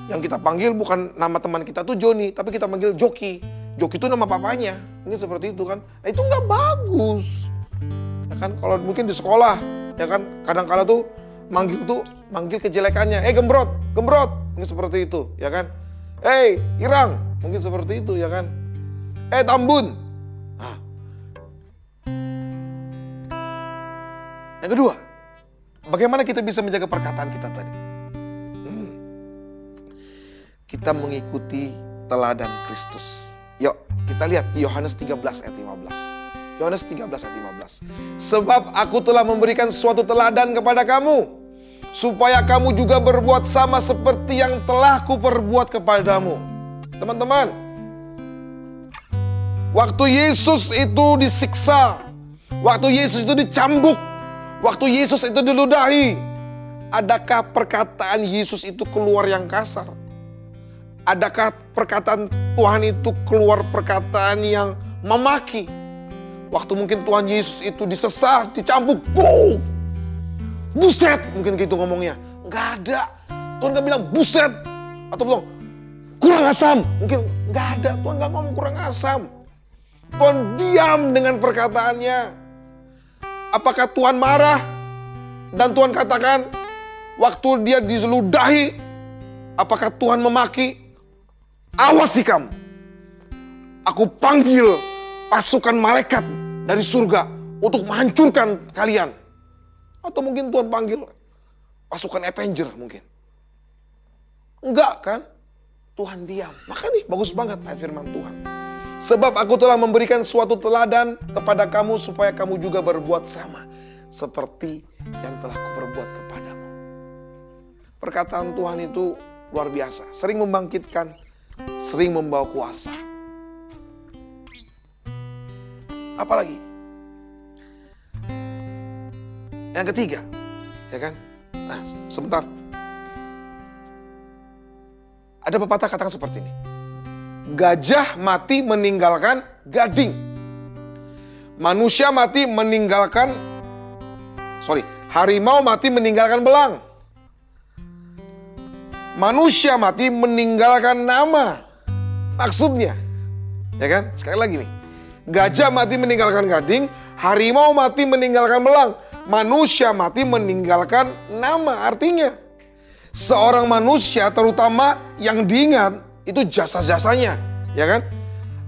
Yang kita panggil bukan nama teman kita tuh Joni, tapi kita panggil Joki. Joki itu nama papanya, mungkin seperti itu kan. Nah, itu nggak bagus, ya kan. Kalau mungkin di sekolah, ya kan, kadang-kala tuh manggil kejelekannya, gembrot, mungkin seperti itu, ya kan. Irang, mungkin seperti itu, ya kan. Tambun. Nah. Yang kedua, bagaimana kita bisa menjaga perkataan kita tadi? Kita mengikuti teladan Kristus. Yuk, kita lihat di Yohanes 13 ayat 15. Yohanes 13 ayat 15. Sebab aku telah memberikan suatu teladan kepada kamu, supaya kamu juga berbuat sama seperti yang telah kuperbuat kepadamu. Teman-teman, waktu Yesus itu disiksa, waktu Yesus itu dicambuk, waktu Yesus itu diludahi, adakah perkataan Yesus itu keluar yang kasar? Adakah perkataan Tuhan itu keluar perkataan yang memaki? Waktu mungkin Tuhan Yesus itu disesat, dicambuk, boom, buset, mungkin gitu ngomongnya. Nggak ada. Tuhan nggak bilang buset, atau bilang kurang asam. Mungkin nggak ada. Tuhan nggak ngomong kurang asam. Tuhan diam dengan perkataannya. Apakah Tuhan marah? Dan Tuhan katakan, waktu dia diludahi, apakah Tuhan memaki? Awas sih kamu. Aku panggil pasukan malaikat dari surga untuk menghancurkan kalian. Atau mungkin Tuhan panggil pasukan Avenger mungkin. Enggak kan? Tuhan diam. Maka nih bagus banget ayat firman Tuhan. Sebab aku telah memberikan suatu teladan kepada kamu supaya kamu juga berbuat sama seperti yang telah kuperbuat kepadamu. Perkataan Tuhan itu luar biasa. Sering membangkitkan, sering membawa kuasa. Apalagi? Yang ketiga, ya kan? Nah, sebentar. Ada pepatah katakan seperti ini. Gajah mati meninggalkan gading. Manusia mati meninggalkan, harimau mati meninggalkan belang. Manusia mati meninggalkan nama. Maksudnya, ya kan? Sekali lagi nih. Gajah mati meninggalkan gading, harimau mati meninggalkan belang. Manusia mati meninggalkan nama. Artinya, seorang manusia terutama yang diingat itu jasa-jasanya, ya kan?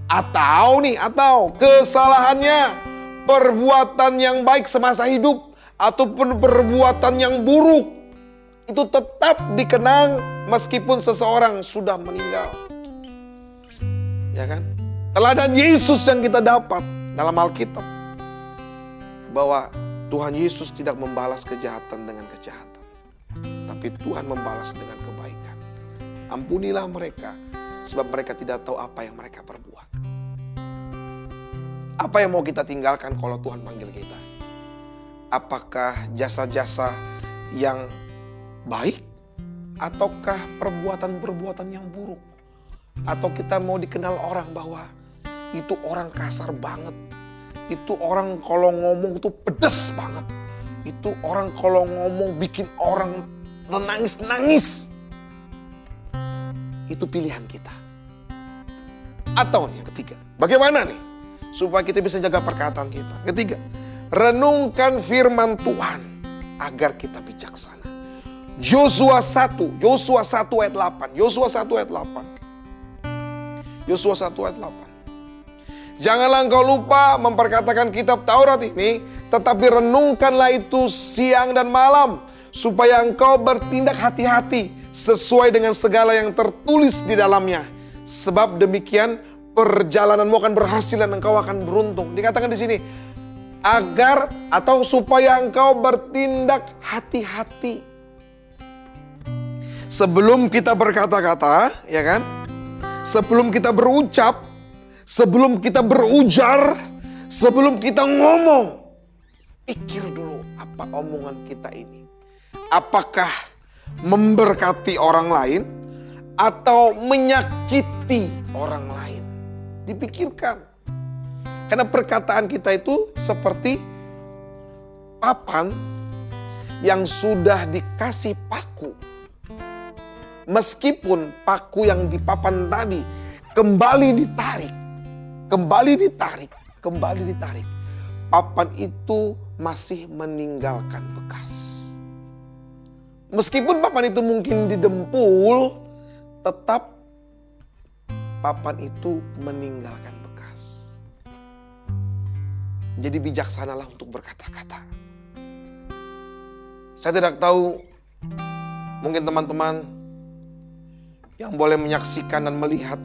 Atau kesalahannya, perbuatan yang baik semasa hidup, ataupun perbuatan yang buruk, itu tetap dikenang meskipun seseorang sudah meninggal. Ya kan? Teladan Yesus yang kita dapat dalam Alkitab, bahwa Tuhan Yesus tidak membalas kejahatan dengan kejahatan, tapi Tuhan membalas dengan kebaikan. Ampunilah mereka, sebab mereka tidak tahu apa yang mereka perbuat. Apa yang mau kita tinggalkan kalau Tuhan panggil kita? Apakah jasa-jasa yang baik, ataukah perbuatan-perbuatan yang buruk? Atau kita mau dikenal orang bahwa itu orang kasar banget. Itu orang kalau ngomong itu pedes banget. Itu orang kalau ngomong bikin orang menangis-nangis. Itu pilihan kita. Atau yang ketiga, bagaimana nih supaya kita bisa jaga perkataan kita? Ketiga, renungkan firman Tuhan agar kita bijaksana. Yosua 1 ayat 8. Yosua 1 ayat 8. Janganlah engkau lupa memperkatakan kitab Taurat ini, tetapi renungkanlah itu siang dan malam, supaya engkau bertindak hati-hati sesuai dengan segala yang tertulis di dalamnya. Sebab demikian perjalananmu akan berhasil dan engkau akan beruntung. Dikatakan di sini, agar atau supaya engkau bertindak hati-hati. Sebelum kita berkata-kata, ya kan? Sebelum kita berucap, sebelum kita berujar, sebelum kita ngomong, pikir dulu apa omongan kita ini. Apakah memberkati orang lain atau menyakiti orang lain? Dipikirkan. Karena perkataan kita itu seperti papan yang sudah dikasih paku. Meskipun paku yang di papan tadi kembali ditarik, papan itu masih meninggalkan bekas. Meskipun papan itu mungkin didempul, tetap papan itu meninggalkan bekas. Jadi bijaksanalah untuk berkata-kata. Saya tidak tahu, mungkin teman-teman yang boleh menyaksikan dan melihat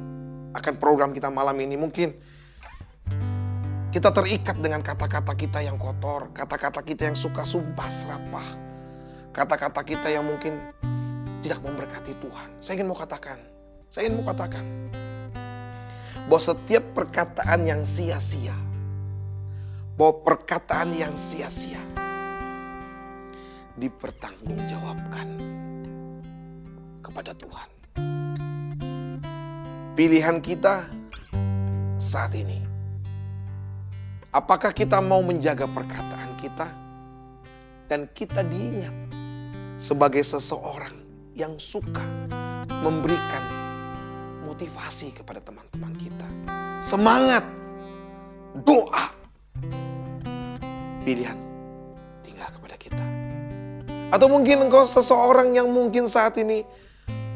akan program kita malam ini, mungkin Kita terikat dengan kata-kata kita yang kotor, kata-kata kita yang suka sumpah serapah, kata-kata kita yang mungkin tidak memberkati Tuhan. Saya ingin mau katakan bahwa setiap perkataan yang sia-sia, dipertanggungjawabkan kepada Tuhan. Pilihan kita saat ini, apakah kita mau menjaga perkataan kita dan kita diingat sebagai seseorang yang suka memberikan motivasi kepada teman-teman kita, semangat, doa. Pilihan tinggal kepada kita. Atau mungkin engkau seseorang yang mungkin saat ini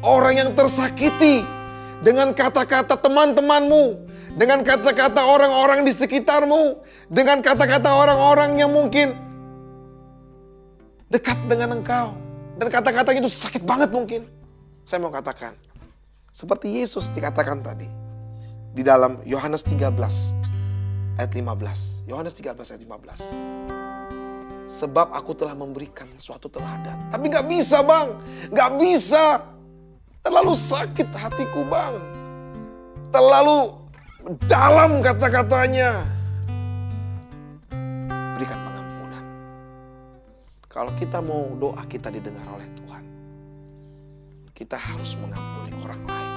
orang yang tersakiti dengan kata-kata teman-temanmu, dengan kata-kata orang-orang di sekitarmu, dengan kata-kata orang-orang yang mungkin dekat dengan engkau. Dan kata-katanya itu sakit banget mungkin. Saya mau katakan, seperti Yesus dikatakan tadi, di dalam Yohanes 13 ayat 15. Yohanes 13 ayat 15. Sebab aku telah memberikan suatu teladan. Tapi gak bisa bang, gak bisa. Terlalu sakit hatiku bang. Terlalu dalam kata-katanya. Berikan pengampunan. Kalau kita mau doa kita didengar oleh Tuhan, kita harus mengampuni orang lain.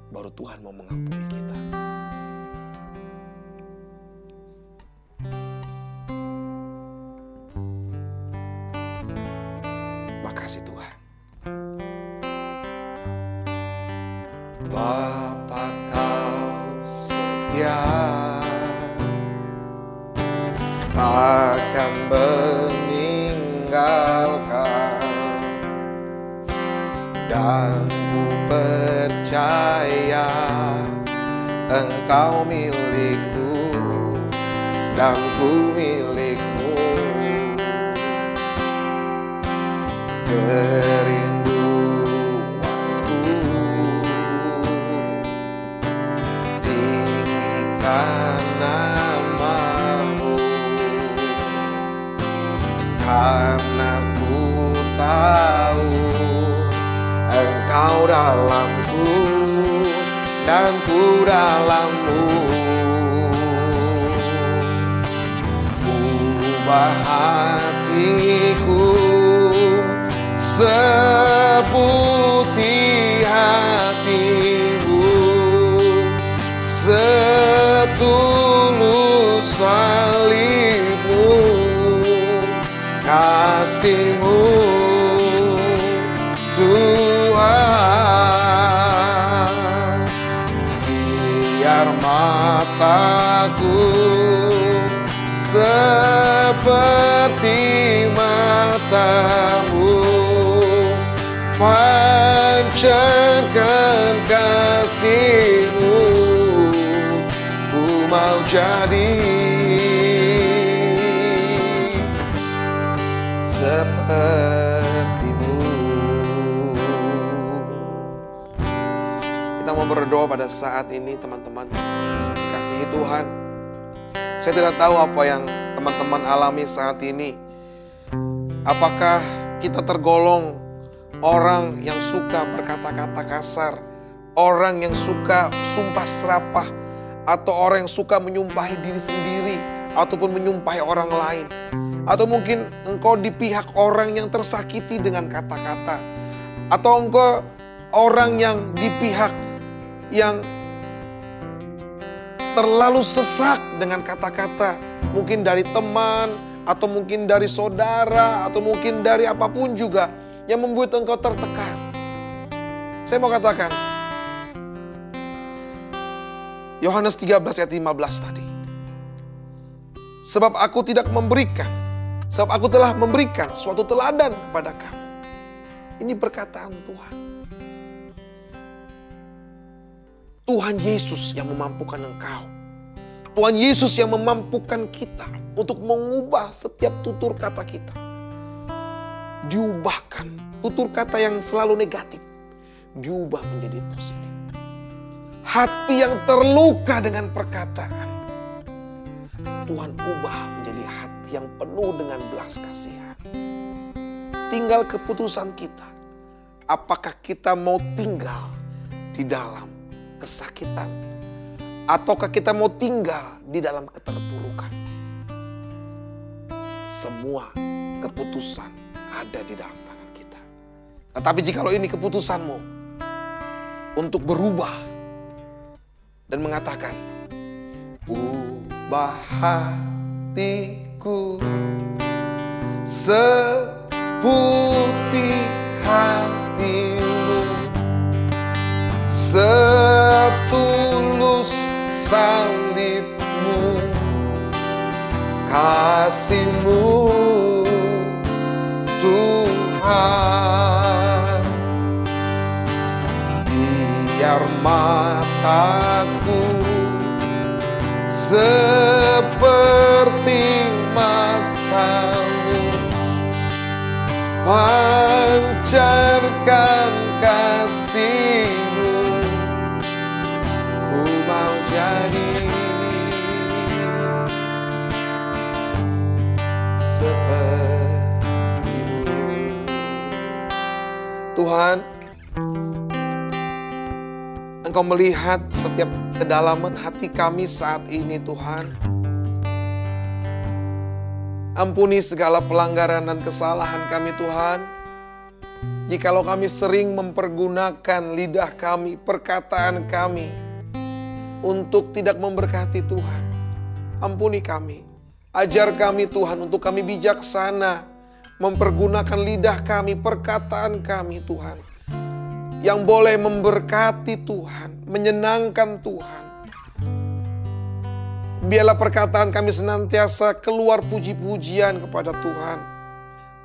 Baru Tuhan mau mengampuni kita. Makasih Tuhan. Bapa kau setia, takkan meninggalkan, dan ku percaya engkau milikku dan ku milikmu. Kerinduanku tinggikan namamu, karena ku tahu engkau dalamku dan ku dalammu. Ubah hatiku seputih hatimu, setulus salibmu, kasihmu Tuhan. Biar mataku seperti matamu, pancarkan kasihmu, ku mau jadi sepertimu. Kita mau berdoa pada saat ini teman-teman, kasihi Tuhan. Saya tidak tahu apa yang teman-teman alami saat ini. Apakah kita tergolong orang yang suka berkata-kata kasar, orang yang suka sumpah serapah, atau orang yang suka menyumpahi diri sendiri, ataupun menyumpahi orang lain. Atau mungkin engkau di pihak orang yang tersakiti dengan kata-kata, atau engkau orang yang di pihak yang terlalu sesak dengan kata-kata, mungkin dari teman, atau mungkin dari saudara, atau mungkin dari apapun juga yang membuat engkau tertekan. Saya mau katakan, Yohanes 13 ayat 15 tadi. Sebab aku telah memberikan suatu teladan kepada kamu. Ini perkataan Tuhan. Tuhan Yesus yang memampukan engkau. Tuhan Yesus yang memampukan kita untuk mengubah setiap tutur kata kita. Diubahkan, tutur kata yang selalu negatif diubah menjadi positif. Hati yang terluka dengan perkataan Tuhan ubah menjadi hati yang penuh dengan belas kasihan. Tinggal keputusan kita. Apakah kita mau tinggal di dalam kesakitan, ataukah kita mau tinggal di dalam keterpurukan? Semua keputusan ada di dalam tangan kita. Tetapi jikalau ini keputusanmu untuk berubah dan mengatakan, ubah hatiku seputih hatimu, setulus salibmu, kasihmu Tuhan. Biar mataku seperti matamu, pancarkan kasih-Mu. Ku mau jadi seperti-Mu. Tuhan, Engkau melihat setiap kedalaman hati kami saat ini, Tuhan. Ampuni segala pelanggaran dan kesalahan kami, Tuhan. Jikalau kami sering mempergunakan lidah kami, perkataan kami, untuk tidak memberkati Tuhan. Ampuni kami. Ajar kami, Tuhan, untuk kami bijaksana mempergunakan lidah kami, perkataan kami, Tuhan, yang boleh memberkati Tuhan, menyenangkan Tuhan. Biarlah perkataan kami senantiasa keluar puji-pujian kepada Tuhan.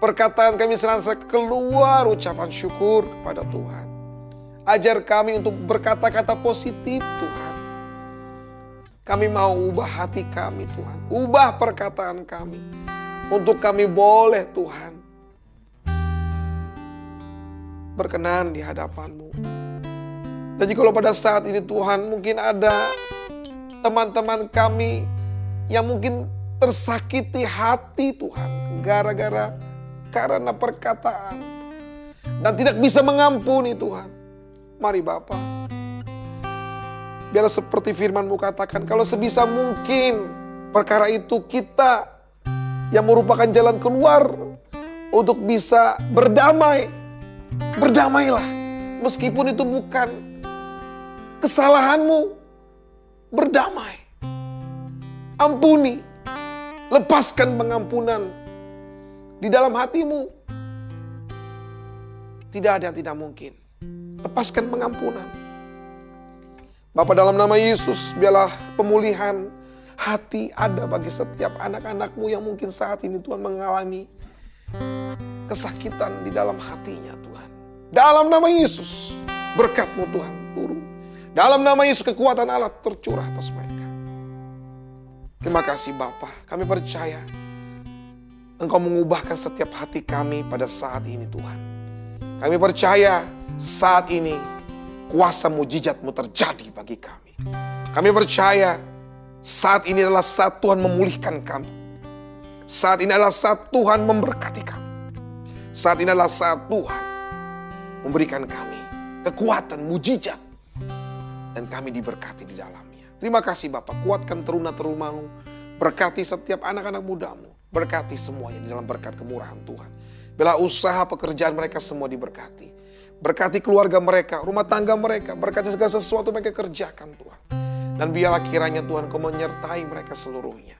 Perkataan kami senantiasa keluar ucapan syukur kepada Tuhan. Ajar kami untuk berkata-kata positif, Tuhan. Kami mau ubah hati kami, Tuhan. Ubah perkataan kami. Untuk kami boleh, Tuhan, berkenan di hadapan-Mu. Dan jikalau pada saat ini, Tuhan, mungkin ada teman-teman kami yang mungkin tersakiti hati, Tuhan, karena perkataan, dan tidak bisa mengampuni, Tuhan. Mari Bapa, biarlah seperti firman-Mu katakan, kalau sebisa mungkin perkara itu kita yang merupakan jalan keluar untuk bisa berdamai. Berdamailah, meskipun itu bukan kesalahanmu. Berdamai, ampuni, lepaskan pengampunan di dalam hatimu. Tidak ada yang tidak mungkin. Lepaskan pengampunan. Bapa, dalam nama Yesus, biarlah pemulihan hati ada bagi setiap anak-anak-Mu yang mungkin saat ini, Tuhan, mengalami kesakitan di dalam hatinya, Tuhan. Dalam nama Yesus, berkat-Mu, Tuhan, turun. Dalam nama Yesus, kekuatan Allah tercurah atas mereka. Terima kasih Bapa, kami percaya Engkau mengubahkan setiap hati kami pada saat ini, Tuhan. Kami percaya saat ini kuasa mujizat-Mu terjadi bagi kami. Kami percaya saat ini adalah saat Tuhan memulihkan kami. Saat ini adalah saat Tuhan memberkati kami. Saat ini adalah saat Tuhan memberikan kami kekuatan, mujizat, dan kami diberkati di dalamnya. Terima kasih Bapak, kuatkan teruna-terumamu, berkati setiap anak-anak mudamu, berkati semuanya di dalam berkat kemurahan Tuhan. Bila usaha pekerjaan mereka semua diberkati, berkati keluarga mereka, rumah tangga mereka, berkati segala sesuatu mereka kerjakan Tuhan. Dan biarlah kiranya Tuhan Kau menyertai mereka seluruhnya.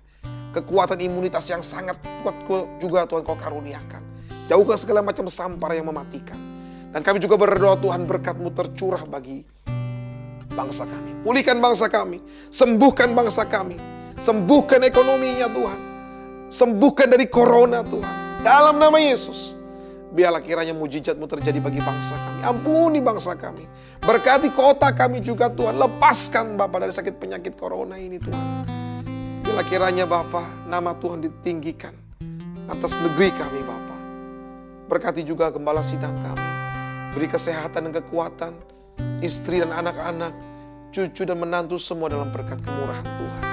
Kekuatan imunitas yang sangat kuat juga Tuhan Kau karuniakan. Jauhkan segala macam sampar yang mematikan. Dan kami juga berdoa Tuhan, berkat-Mu tercurah bagi bangsa kami. Pulihkan bangsa kami. Sembuhkan bangsa kami. Sembuhkan ekonominya Tuhan. Sembuhkan dari corona Tuhan. Dalam nama Yesus. Biarlah kiranya mujizat-Mu terjadi bagi bangsa kami. Ampuni bangsa kami. Berkati kota kami juga Tuhan. Lepaskan Bapa dari sakit penyakit corona ini Tuhan. Biarlah kiranya Bapa, nama Tuhan ditinggikan atas negeri kami Bapa. Berkati juga gembala sidang kami. Beri kesehatan dan kekuatan, istri dan anak-anak, cucu dan menantu semua dalam berkat kemurahan Tuhan.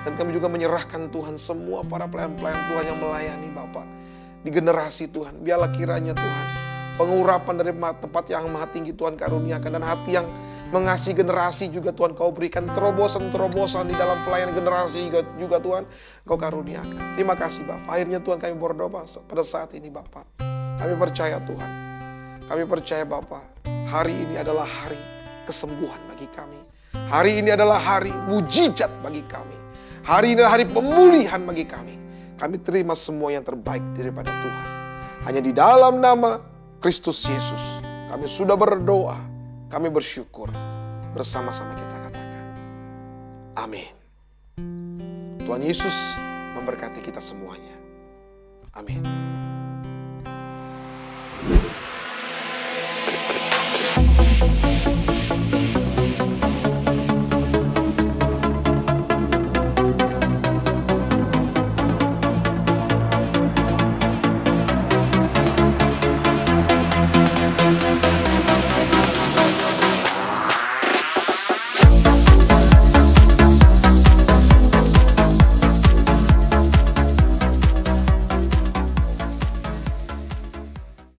Dan kami juga menyerahkan Tuhan semua para pelayan-pelayan Tuhan yang melayani Bapa di generasi Tuhan. Biarlah kiranya Tuhan pengurapan dari tempat yang maha tinggi Tuhan karuniakan. Dan hati yang mengasihi generasi juga Tuhan Kau berikan. Terobosan-terobosan di dalam pelayanan generasi juga Tuhan Kau karuniakan. Terima kasih Bapa. Akhirnya Tuhan kami berdoa pada saat ini Bapa. Kami percaya Tuhan. Kami percaya Bapa, hari ini adalah hari kesembuhan bagi kami. Hari ini adalah hari mujizat bagi kami. Hari ini adalah hari pemulihan bagi kami. Kami terima semua yang terbaik daripada Tuhan. Hanya di dalam nama Kristus Yesus kami sudah berdoa. Kami bersyukur. Bersama-sama kita katakan amin. Tuhan Yesus memberkati kita semuanya. Amin.